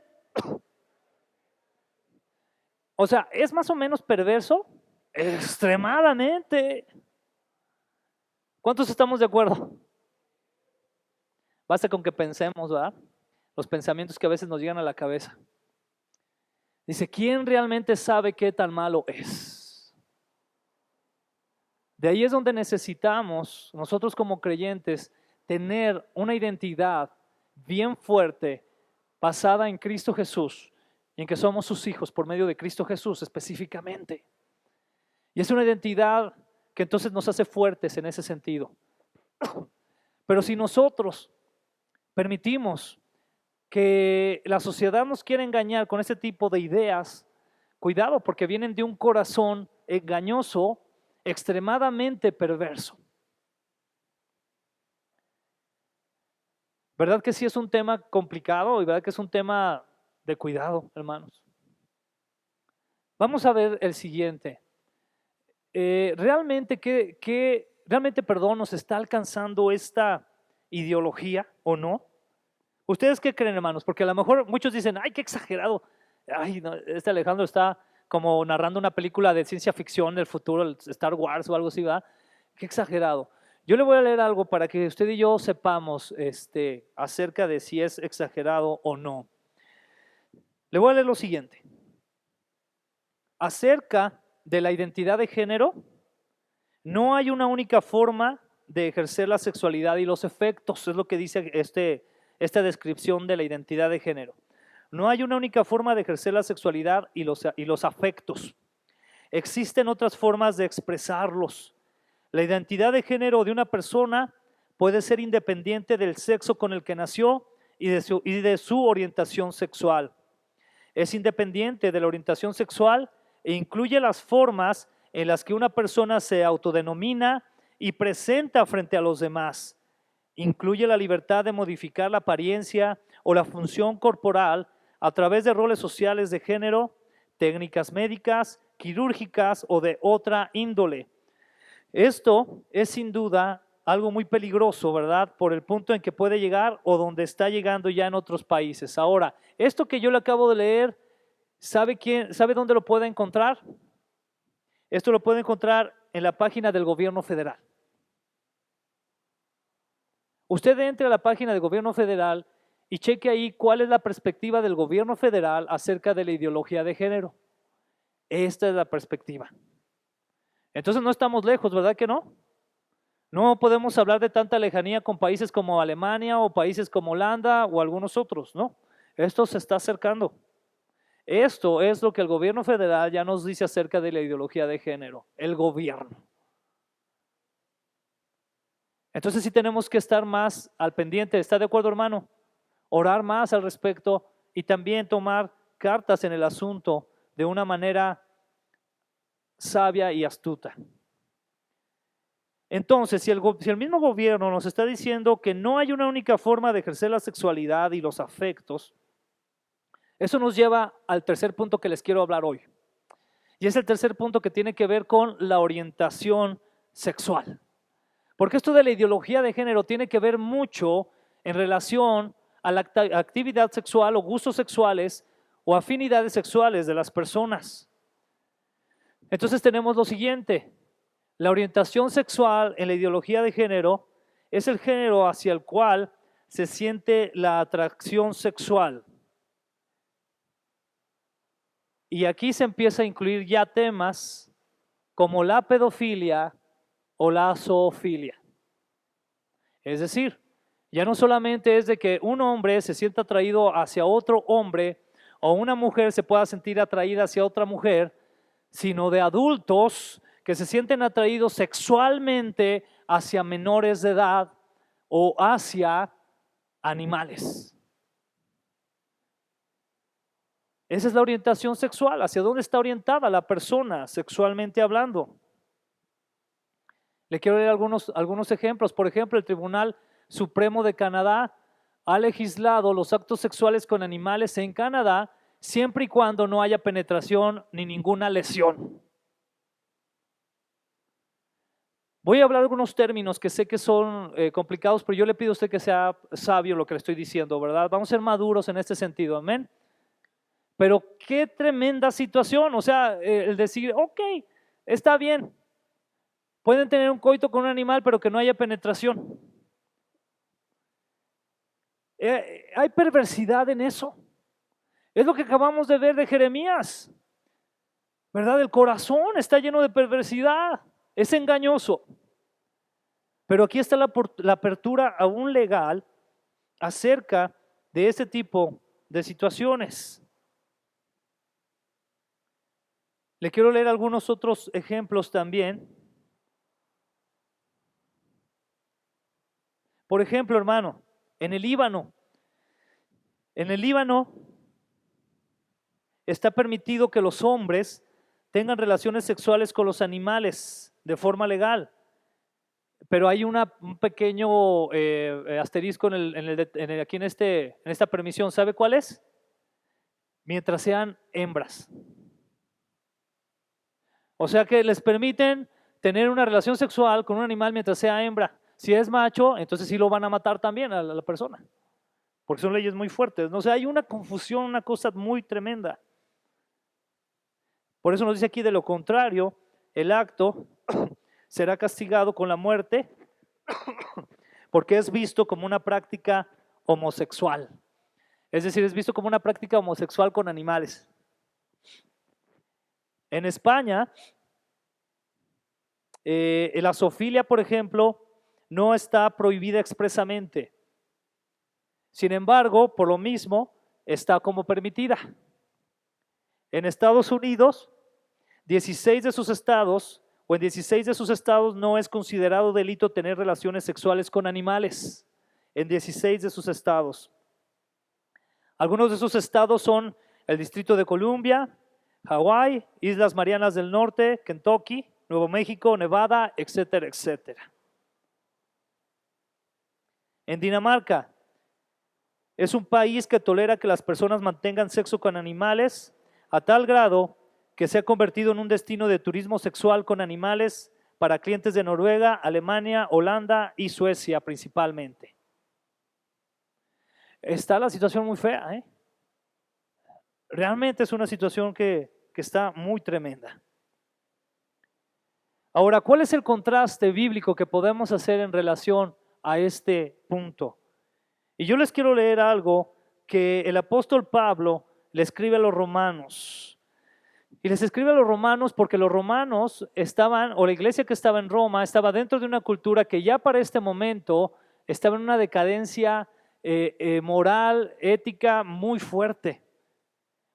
O sea, ¿es más o menos perverso? Extremadamente. ¿Cuántos estamos de acuerdo? Basta con que pensemos, ¿verdad? Los pensamientos que a veces nos llegan a la cabeza. Dice, ¿quién realmente sabe qué tan malo es? De ahí es donde necesitamos, nosotros como creyentes, tener una identidad bien fuerte, basada en Cristo Jesús, y en que somos sus hijos por medio de Cristo Jesús específicamente. Y es una identidad que entonces nos hace fuertes en ese sentido. Pero si nosotros permitimos que la sociedad nos quiera engañar con este tipo de ideas, cuidado, porque vienen de un corazón engañoso, extremadamente perverso. ¿Verdad que sí es un tema complicado y verdad que es un tema de cuidado, hermanos? Vamos a ver el siguiente. ¿Realmente nos está alcanzando esta ideología o no? ¿Ustedes qué creen, hermanos? Porque a lo mejor muchos dicen, ay, qué exagerado. Ay, no, este Alejandro está como narrando una película de ciencia ficción del futuro, el Star Wars o algo así, ¿verdad? Qué exagerado. Yo le voy a leer algo para que usted y yo sepamos acerca de si es exagerado o no. Le voy a leer lo siguiente. Acerca de la identidad de género, no hay una única forma de ejercer la sexualidad y los efectos, es lo que dice esta descripción de la identidad de género. No hay una única forma de ejercer la sexualidad y los afectos. Existen otras formas de expresarlos. La identidad de género de una persona puede ser independiente del sexo con el que nació y de su orientación sexual. Es independiente de la orientación sexual e incluye las formas en las que una persona se autodenomina y presenta frente a los demás. Incluye la libertad de modificar la apariencia o la función corporal a través de roles sociales de género, técnicas médicas, quirúrgicas o de otra índole. Esto es sin duda algo muy peligroso, ¿verdad? Por el punto en que puede llegar o donde está llegando ya en otros países. Ahora, esto que yo le acabo de leer, ¿sabe dónde lo puede encontrar? Esto lo puede encontrar en la página del gobierno federal. Usted entre a la página del gobierno federal y cheque ahí cuál es la perspectiva del gobierno federal acerca de la ideología de género. Esta es la perspectiva. Entonces no estamos lejos, ¿verdad que no? No podemos hablar de tanta lejanía con países como Alemania o países como Holanda o algunos otros, ¿no? Esto se está acercando. Esto es lo que el gobierno federal ya nos dice acerca de la ideología de género, el gobierno. Entonces sí tenemos que estar más al pendiente. ¿Está de acuerdo, hermano? Orar más al respecto y también tomar cartas en el asunto de una manera sabia y astuta. Entonces, si el mismo gobierno nos está diciendo que no hay una única forma de ejercer la sexualidad y los afectos, eso nos lleva al tercer punto que les quiero hablar hoy. Y es el tercer punto que tiene que ver con la orientación sexual. Porque esto de la ideología de género tiene que ver mucho en relación a la actividad sexual o gustos sexuales o afinidades sexuales de las personas. Entonces tenemos lo siguiente: la orientación sexual en la ideología de género es el género hacia el cual se siente la atracción sexual. Y aquí se empieza a incluir ya temas como la pedofilia o la zoofilia. Es decir, ya no solamente es de que un hombre se sienta atraído hacia otro hombre o una mujer se pueda sentir atraída hacia otra mujer, sino de adultos que se sienten atraídos sexualmente hacia menores de edad o hacia animales. Esa es la orientación sexual, hacia dónde está orientada la persona sexualmente hablando. Le quiero leer algunos ejemplos. Por ejemplo, el Tribunal Supremo de Canadá ha legislado los actos sexuales con animales en Canadá siempre y cuando no haya penetración ni ninguna lesión. Voy a hablar algunos términos que sé que son complicados, pero yo le pido a usted que sea sabio lo que le estoy diciendo, ¿verdad? Vamos a ser maduros en este sentido, amén. Pero qué tremenda situación, o sea, el decir, ok, está bien, pueden tener un coito con un animal, pero que no haya penetración. Hay perversidad en eso. Es lo que acabamos de ver de Jeremías, ¿verdad? El corazón está lleno de perversidad, es engañoso. Pero aquí está la apertura aún legal acerca de este tipo de situaciones. Le quiero leer algunos otros ejemplos también. Por ejemplo, hermano, en el Líbano está permitido que los hombres tengan relaciones sexuales con los animales de forma legal, pero hay un pequeño asterisco aquí en esta permisión. ¿Sabe cuál es? Mientras sean hembras. O sea que les permiten tener una relación sexual con un animal mientras sea hembra. Si es macho, entonces sí lo van a matar también a la persona, porque son leyes muy fuertes, ¿no? O sea, hay una confusión, una cosa muy tremenda. Por eso nos dice aquí, de lo contrario, el acto será castigado con la muerte porque es visto como una práctica homosexual. Es decir, es visto como una práctica homosexual con animales. En España, la zoofilia, por ejemplo, no está prohibida expresamente. Sin embargo, por lo mismo, está como permitida. En Estados Unidos, 16 de sus estados, o en 16 de sus estados no es considerado delito tener relaciones sexuales con animales. En 16 de sus estados. Algunos de esos estados son el Distrito de Columbia, Hawái, Islas Marianas del Norte, Kentucky, Nuevo México, Nevada, etcétera, etcétera. En Dinamarca, es un país que tolera que las personas mantengan sexo con animales a tal grado que se ha convertido en un destino de turismo sexual con animales para clientes de Noruega, Alemania, Holanda y Suecia principalmente. Está la situación muy fea, ¿eh? Realmente es una situación que está muy tremenda. Ahora, ¿cuál es el contraste bíblico que podemos hacer en relación a este punto? Y yo les quiero leer algo que el apóstol Pablo le escribe a los romanos. Y les escribe a los romanos porque los romanos estaban, o la iglesia que estaba en Roma, estaba dentro de una cultura que ya para este momento estaba en una decadencia moral, ética muy fuerte.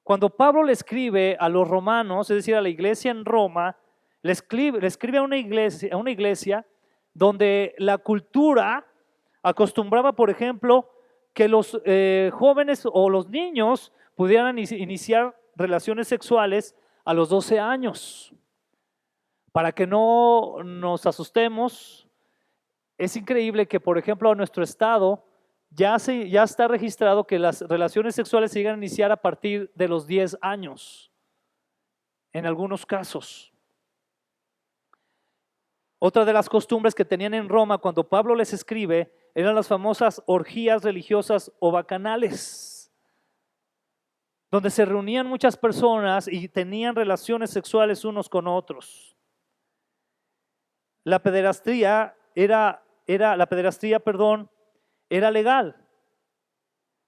Cuando Pablo le escribe a los romanos, es decir, a la iglesia en Roma, le escribe a una iglesia donde la cultura acostumbraba, por ejemplo, que los jóvenes o los niños pudieran iniciar relaciones sexuales a los 12 años. Para que no nos asustemos, es increíble que, por ejemplo, en nuestro estado ya está registrado que las relaciones sexuales se llegan a iniciar a partir de los 10 años, en algunos casos. Otra de las costumbres que tenían en Roma cuando Pablo les escribe eran las famosas orgías religiosas o bacanales, donde se reunían muchas personas y tenían relaciones sexuales unos con otros. La pederastía era legal.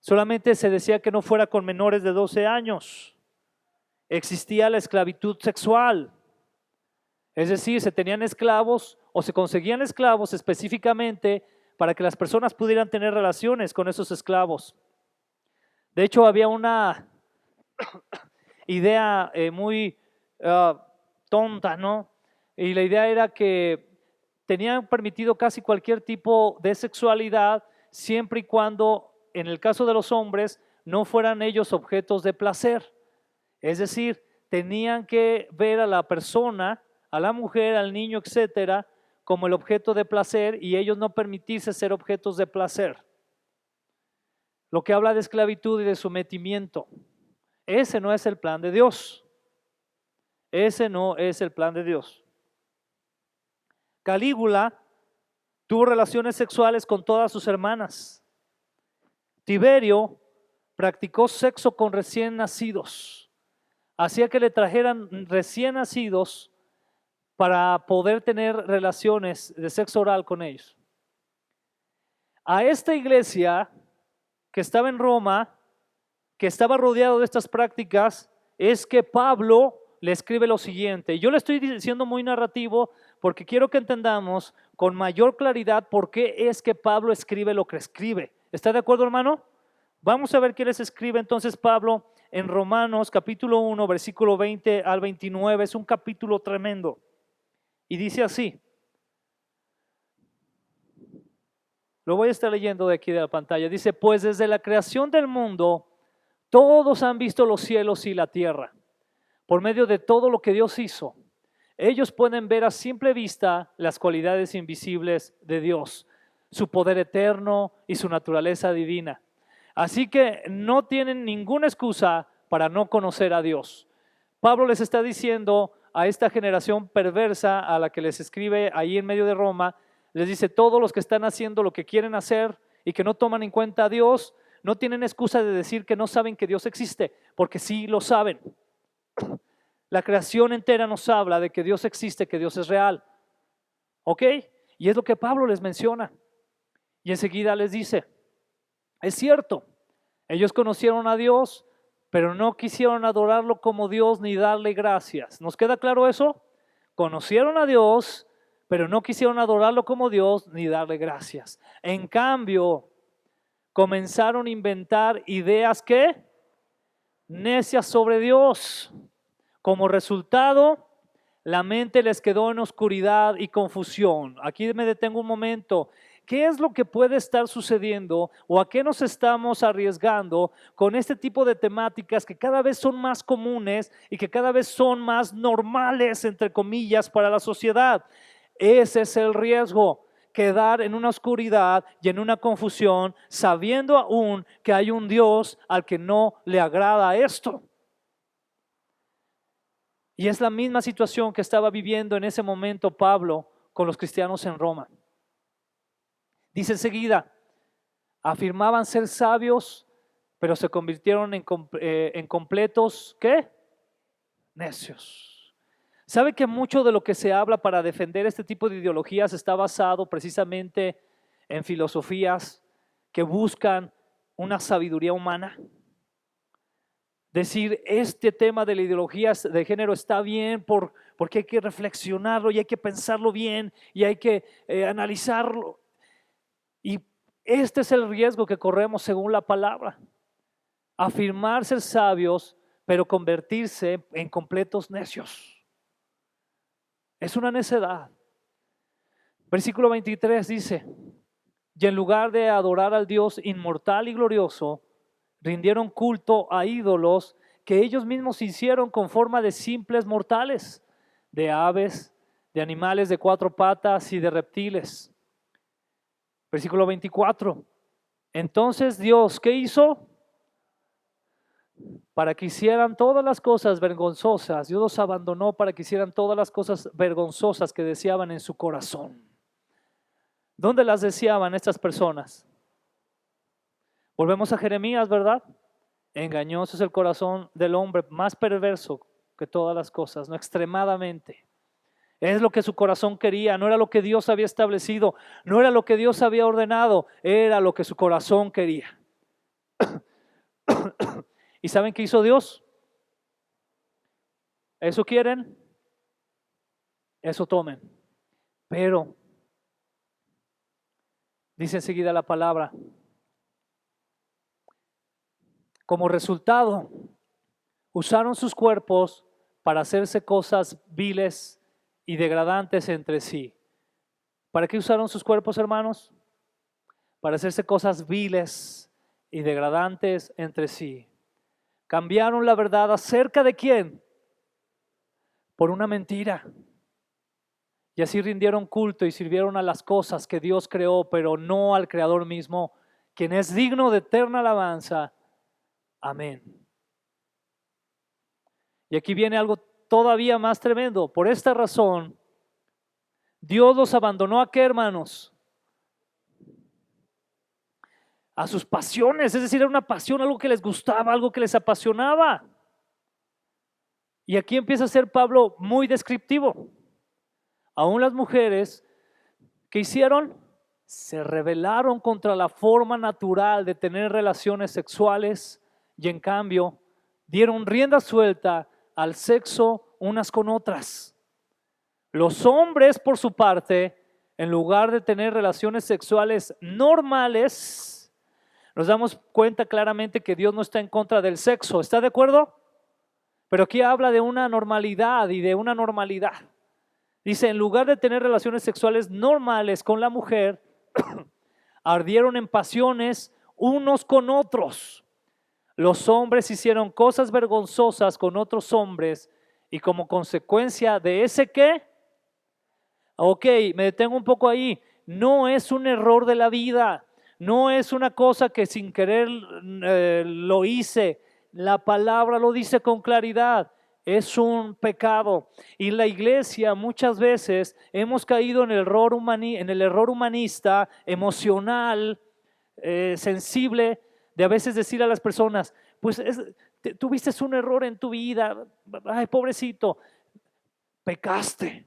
Solamente se decía que no fuera con menores de 12 años. Existía la esclavitud sexual. Es decir, se tenían esclavos o se conseguían esclavos específicamente para que las personas pudieran tener relaciones con esos esclavos. De hecho, había una idea muy tonta, ¿no? Y la idea era que tenían permitido casi cualquier tipo de sexualidad siempre y cuando, en el caso de los hombres, no fueran ellos objetos de placer. Es decir, tenían que ver a la persona, a la mujer, al niño, etcétera, como el objeto de placer y ellos no permitirse ser objetos de placer. Lo que habla de esclavitud y de sometimiento. Ese no es el plan de Dios. Ese no es el plan de Dios. Calígula tuvo relaciones sexuales con todas sus hermanas. Tiberio practicó sexo con recién nacidos. Hacía que le trajeran recién nacidos para poder tener relaciones de sexo oral con ellos. A esta iglesia que estaba en Roma, que estaba rodeado de estas prácticas, es que Pablo le escribe lo siguiente. Yo le estoy diciendo muy narrativo porque quiero que entendamos con mayor claridad por qué es que Pablo escribe lo que escribe. ¿Está de acuerdo, hermano? Vamos a ver qué les escribe entonces Pablo en Romanos capítulo 1, versículo 20 al 29. Es un capítulo tremendo. Y dice así. Lo voy a estar leyendo de aquí de la pantalla. Dice, pues desde la creación del mundo, todos han visto los cielos y la tierra. Por medio de todo lo que Dios hizo, ellos pueden ver a simple vista las cualidades invisibles de Dios, su poder eterno y su naturaleza divina. Así que no tienen ninguna excusa para no conocer a Dios. Pablo les está diciendo a esta generación perversa a la que les escribe ahí en medio de Roma, les dice, todos los que están haciendo lo que quieren hacer y que no toman en cuenta a Dios, no tienen excusa de decir que no saben que Dios existe, porque sí lo saben. La creación entera nos habla de que Dios existe, que Dios es real. ¿Ok? Y es lo que Pablo les menciona. Y enseguida les dice, es cierto, ellos conocieron a Dios, pero no quisieron adorarlo como Dios ni darle gracias. ¿Nos queda claro eso? Conocieron a Dios, pero no quisieron adorarlo como Dios ni darle gracias. En cambio, comenzaron a inventar ideas ¿qué? necias sobre Dios. Como resultado, la mente les quedó en oscuridad y confusión. Aquí me detengo un momento. ¿Qué es lo que puede estar sucediendo o a qué nos estamos arriesgando con este tipo de temáticas que cada vez son más comunes y que cada vez son más normales, entre comillas, para la sociedad? Ese es el riesgo, quedar en una oscuridad y en una confusión, sabiendo aún que hay un Dios al que no le agrada esto. Y es la misma situación que estaba viviendo en ese momento Pablo con los cristianos en Roma. Dice enseguida, afirmaban ser sabios, pero se convirtieron en completos, ¿qué? Necios. ¿Sabe que mucho de lo que se habla para defender este tipo de ideologías está basado precisamente en filosofías que buscan una sabiduría humana? Decir, este tema de la ideología de género está bien porque hay que reflexionarlo y hay que pensarlo bien y hay que analizarlo. Y este es el riesgo que corremos según la palabra. Afirmar ser sabios, pero convertirse en completos necios. Es una necedad. Versículo 23 dice, y en lugar de adorar al Dios inmortal y glorioso, rindieron culto a ídolos que ellos mismos hicieron con forma de simples mortales, de aves, de animales de 4 patas y de reptiles. Versículo 24. Entonces Dios, ¿qué hizo? Para que hicieran todas las cosas vergonzosas. Dios los abandonó para que hicieran todas las cosas vergonzosas que deseaban en su corazón. ¿Dónde las deseaban estas personas? Volvemos a Jeremías, ¿verdad? Engañoso es el corazón del hombre, más perverso que todas las cosas, no extremadamente. Es lo que su corazón quería, no era lo que Dios había establecido, no era lo que Dios había ordenado, era lo que su corazón quería. ¿Y saben qué hizo Dios? ¿Eso quieren? Eso tomen. Pero, dice enseguida la palabra, como resultado, usaron sus cuerpos para hacerse cosas viles y degradantes entre sí. ¿Para qué usaron sus cuerpos, hermanos? Para hacerse cosas viles y degradantes entre sí. Cambiaron la verdad acerca de quién, por una mentira. Y así rindieron culto y sirvieron a las cosas que Dios creó, pero no al Creador mismo, quien es digno de eterna alabanza. Amén. Y aquí viene algo todavía más tremendo. Por esta razón, Dios los abandonó ¿a qué, hermanos? A sus pasiones, es decir, era una pasión, algo que les gustaba, algo que les apasionaba. Y aquí empieza a ser Pablo muy descriptivo. Aún las mujeres, ¿qué hicieron? Se rebelaron contra la forma natural de tener relaciones sexuales y en cambio dieron rienda suelta al sexo unas con otras. Los hombres, por su parte, en lugar de tener relaciones sexuales normales, nos damos cuenta claramente que Dios no está en contra del sexo, ¿está de acuerdo? Pero aquí habla de una normalidad y de una normalidad. Dice, en lugar de tener relaciones sexuales normales con la mujer, ardieron en pasiones unos con otros. Los hombres hicieron cosas vergonzosas con otros hombres y como consecuencia de ese ¿qué? Ok, me detengo un poco ahí. No es un error de la vida, no es una cosa que sin querer lo hice. La palabra lo dice con claridad. Es un pecado y la iglesia muchas veces hemos caído en el error humanista, emocional, sensible, de a veces decir a las personas, pues tuviste un error en tu vida, ay pobrecito, pecaste.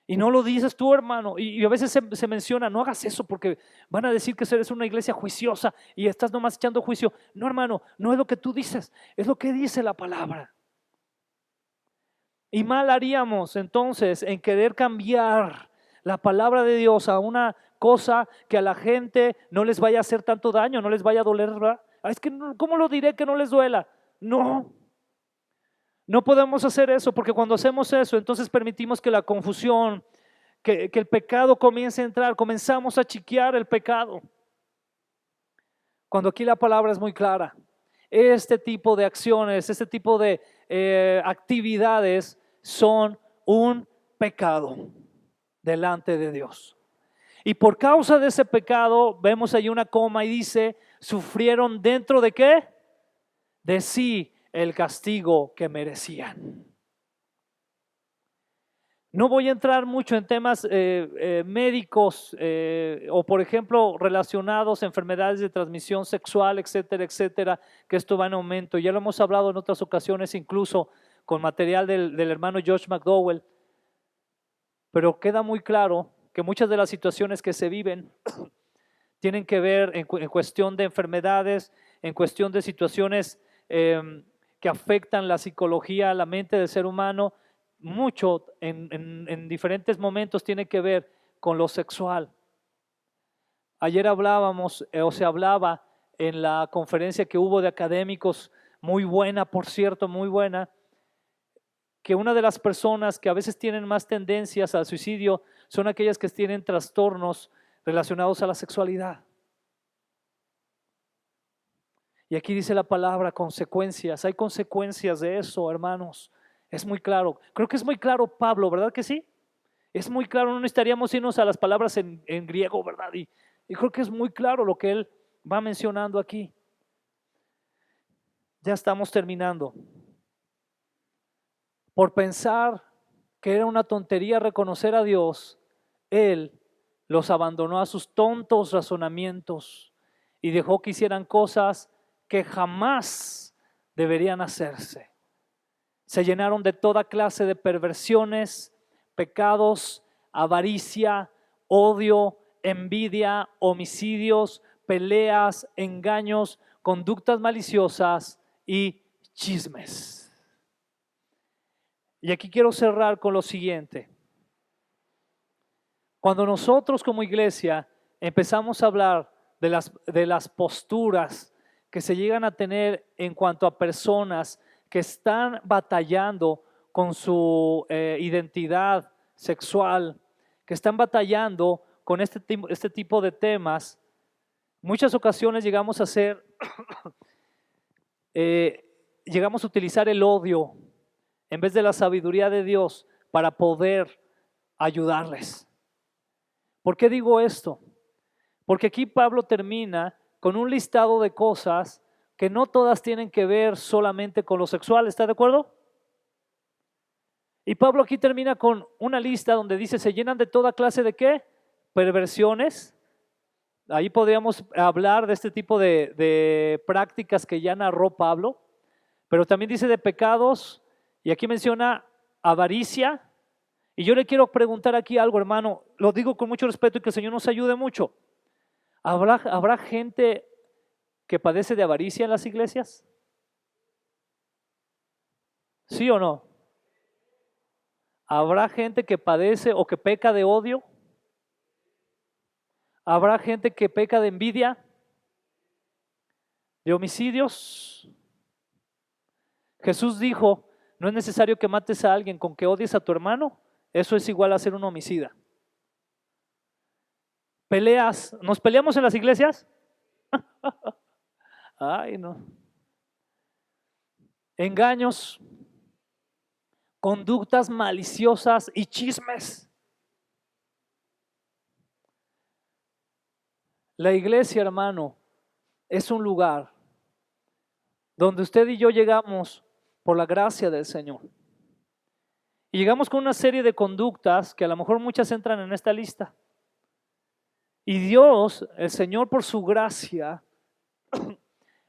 Y no lo dices tú, hermano, y a veces se menciona, no hagas eso porque van a decir que eres una iglesia juiciosa y estás nomás echando juicio. No, hermano, no es lo que tú dices, es lo que dice la palabra. Y mal haríamos entonces en querer cambiar la palabra de Dios a una cosa que a la gente no les vaya a hacer tanto daño, no les vaya a doler, ¿verdad? Es que ¿cómo lo diré que no les duela? No. No podemos hacer eso, porque cuando hacemos eso, entonces permitimos que la confusión, que el pecado comience a entrar, comenzamos a chiquear el pecado. Cuando aquí la palabra es muy clara. Este tipo de acciones, este tipo de actividades son un pecado delante de Dios. Y por causa de ese pecado, vemos ahí una coma y dice, sufrieron dentro de ¿qué? De sí el castigo que merecían. No voy a entrar mucho en temas médicos o por ejemplo relacionados a enfermedades de transmisión sexual, etcétera, etcétera, que esto va en aumento. Ya lo hemos hablado en otras ocasiones, incluso con material del hermano Josh McDowell. Pero queda muy claro que muchas de las situaciones que se viven tienen que ver en cuestión de enfermedades, en cuestión de situaciones que afectan la psicología, la mente del ser humano. Mucho en diferentes momentos tiene que ver con lo sexual. Ayer hablábamos o se hablaba en la conferencia que hubo de académicos, muy buena, por cierto, muy buena, que una de las personas que a veces tienen más tendencias al suicidio son aquellas que tienen trastornos relacionados a la sexualidad. Y aquí dice la palabra consecuencias. Hay consecuencias de eso, hermanos. Es muy claro. Creo que es muy claro Pablo, ¿verdad que sí? Es muy claro, no necesitaríamos irnos a las palabras en griego, ¿verdad? Y creo que es muy claro lo que él va mencionando aquí. Ya estamos terminando. Por pensar que era una tontería reconocer a Dios, él los abandonó a sus tontos razonamientos y dejó que hicieran cosas que jamás deberían hacerse. Se llenaron de toda clase de perversiones, pecados, avaricia, odio, envidia, homicidios, peleas, engaños, conductas maliciosas y chismes. Y aquí quiero cerrar con lo siguiente. Cuando nosotros como iglesia empezamos a hablar de las posturas que se llegan a tener en cuanto a personas que están batallando con su identidad sexual, que están batallando con este tipo de temas, muchas ocasiones llegamos a hacer, llegamos a utilizar el odio en vez de la sabiduría de Dios para poder ayudarles. ¿Por qué digo esto? Porque aquí Pablo termina con un listado de cosas que no todas tienen que ver solamente con lo sexual, ¿está de acuerdo? Y Pablo aquí termina con una lista donde dice, se llenan de toda clase de ¿qué? Perversiones. Ahí podríamos hablar de este tipo de prácticas que ya narró Pablo, pero también dice de pecados, y aquí menciona avaricia. Y yo le quiero preguntar aquí algo, hermano, lo digo con mucho respeto y que el Señor nos ayude mucho. ¿Habrá gente que padece de avaricia en las iglesias? ¿Sí o no? ¿Habrá gente que padece o que peca de odio? ¿Habrá gente que peca de envidia? ¿De homicidios? Jesús dijo, no es necesario que mates a alguien, con que odies a tu hermano, eso es igual a ser un homicida. Peleas, ¿nos peleamos en las iglesias? Ay, no. Engaños, conductas maliciosas y chismes. La iglesia, hermano, es un lugar donde usted y yo llegamos por la gracia del Señor. Y llegamos con una serie de conductas que a lo mejor muchas entran en esta lista. Y Dios, el Señor, por su gracia,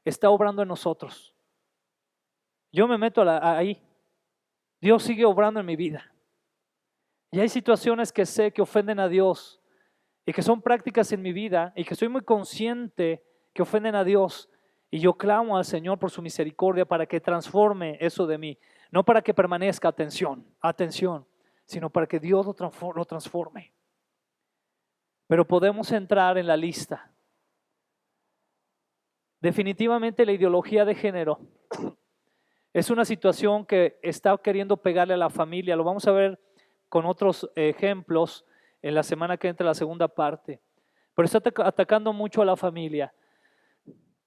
está obrando en nosotros. Yo me meto ahí. Dios sigue obrando en mi vida. Y hay situaciones que sé que ofenden a Dios y que son prácticas en mi vida y que estoy muy consciente que ofenden a Dios. Y yo clamo al Señor por su misericordia para que transforme eso de mí. No para que permanezca, atención, sino para que Dios lo transforme. Pero podemos entrar en la lista Definitivamente la ideología de género es una situación que está queriendo pegarle a la familia. Lo vamos a ver con otros ejemplos en la semana que entra, la segunda parte. Pero está atacando mucho a la familia.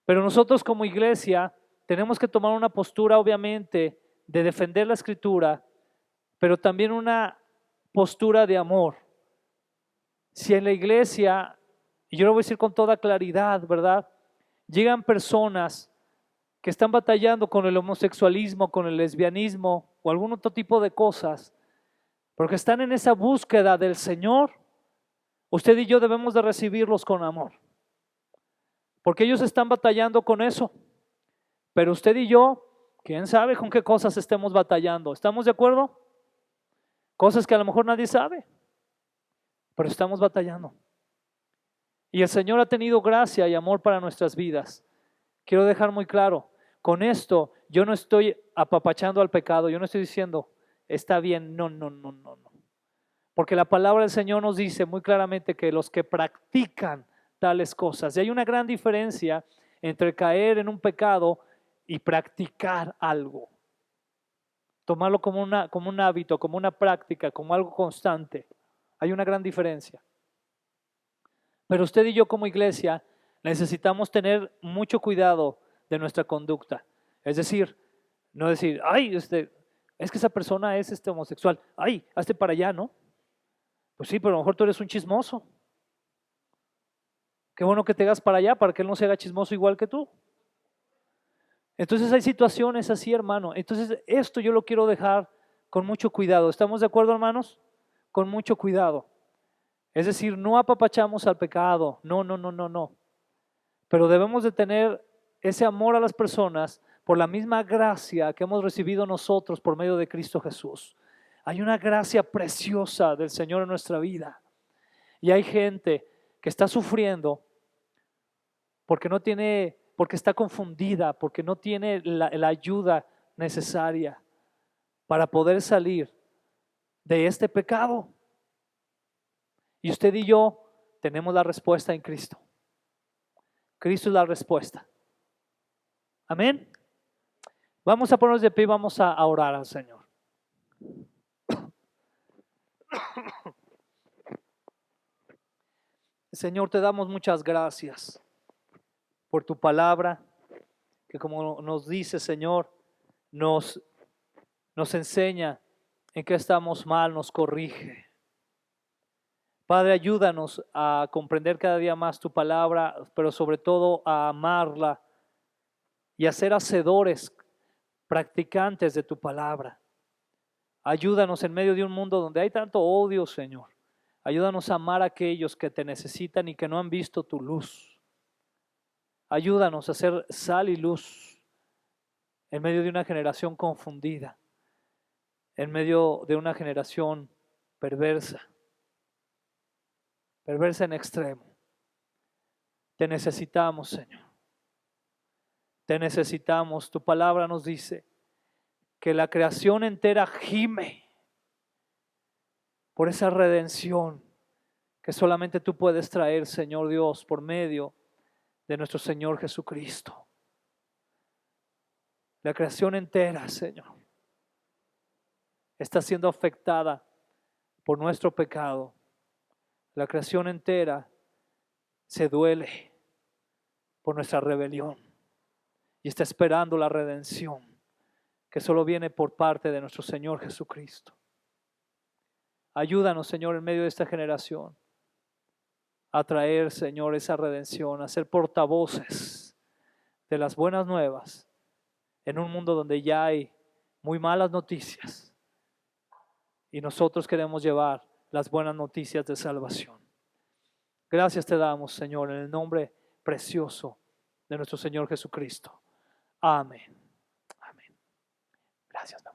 Pero nosotros como iglesia tenemos que tomar una postura, obviamente, de defender la Escritura, pero también una postura de amor. Si en la iglesia, y yo lo voy a decir con toda claridad, ¿verdad? Llegan personas que están batallando con el homosexualismo, con el lesbianismo o algún otro tipo de cosas, porque están en esa búsqueda del Señor, usted y yo debemos de recibirlos con amor, porque ellos están batallando con eso, pero usted y yo, quién sabe con qué cosas estemos batallando. ¿Estamos de acuerdo? Cosas que a lo mejor nadie sabe, pero estamos batallando. Y el Señor ha tenido gracia y amor para nuestras vidas. Quiero dejar muy claro, con esto yo no estoy apapachando al pecado, yo no estoy diciendo, está bien, no. Porque la palabra del Señor nos dice muy claramente que los que practican tales cosas, y hay una gran diferencia entre caer en un pecado y practicar algo. Tomarlo como un hábito, como una práctica, como algo constante. Hay una gran diferencia. Pero usted y yo como iglesia necesitamos tener mucho cuidado de nuestra conducta. Es decir, no decir, ay, es que esa persona es homosexual. Ay, hazte para allá, ¿no? Pues sí, pero a lo mejor tú eres un chismoso. Qué bueno que te hagas para allá para que él no se haga chismoso igual que tú. Entonces hay situaciones así, hermano. Entonces esto yo lo quiero dejar con mucho cuidado. ¿Estamos de acuerdo, hermanos? Con mucho cuidado. Es decir, no apapachamos al pecado. No. Pero debemos de tener ese amor a las personas por la misma gracia que hemos recibido nosotros por medio de Cristo Jesús. Hay una gracia preciosa del Señor en nuestra vida. Y hay gente que está sufriendo porque está confundida, porque no tiene la ayuda necesaria para poder salir de este pecado. Y usted y yo tenemos la respuesta en Cristo. Cristo es la respuesta. Amén. Vamos a ponernos de pie y vamos a orar al Señor. Señor, te damos muchas gracias por tu palabra, que como nos dice, Señor, nos enseña en qué estamos mal, nos corrige. Padre, ayúdanos a comprender cada día más tu palabra, pero sobre todo a amarla y a ser hacedores, practicantes de tu palabra. Ayúdanos en medio de un mundo donde hay tanto odio, Señor. Ayúdanos a amar a aquellos que te necesitan y que no han visto tu luz. Ayúdanos a ser sal y luz en medio de una generación confundida, en medio de una generación perversa en extremo. Te necesitamos, Señor. Te necesitamos. Tu palabra nos dice que la creación entera gime por esa redención que solamente tú puedes traer, Señor Dios, por medio de nuestro Señor Jesucristo. La creación entera, Señor, está siendo afectada por nuestro pecado. La creación entera se duele por nuestra rebelión y está esperando la redención que solo viene por parte de nuestro Señor Jesucristo. Ayúdanos, Señor, en medio de esta generación a traer, Señor, esa redención, a ser portavoces de las buenas nuevas en un mundo donde ya hay muy malas noticias y nosotros queremos llevar las buenas noticias de salvación. Gracias te damos, Señor, en el nombre precioso de nuestro Señor Jesucristo. Amén. Amén. Gracias, mi amor.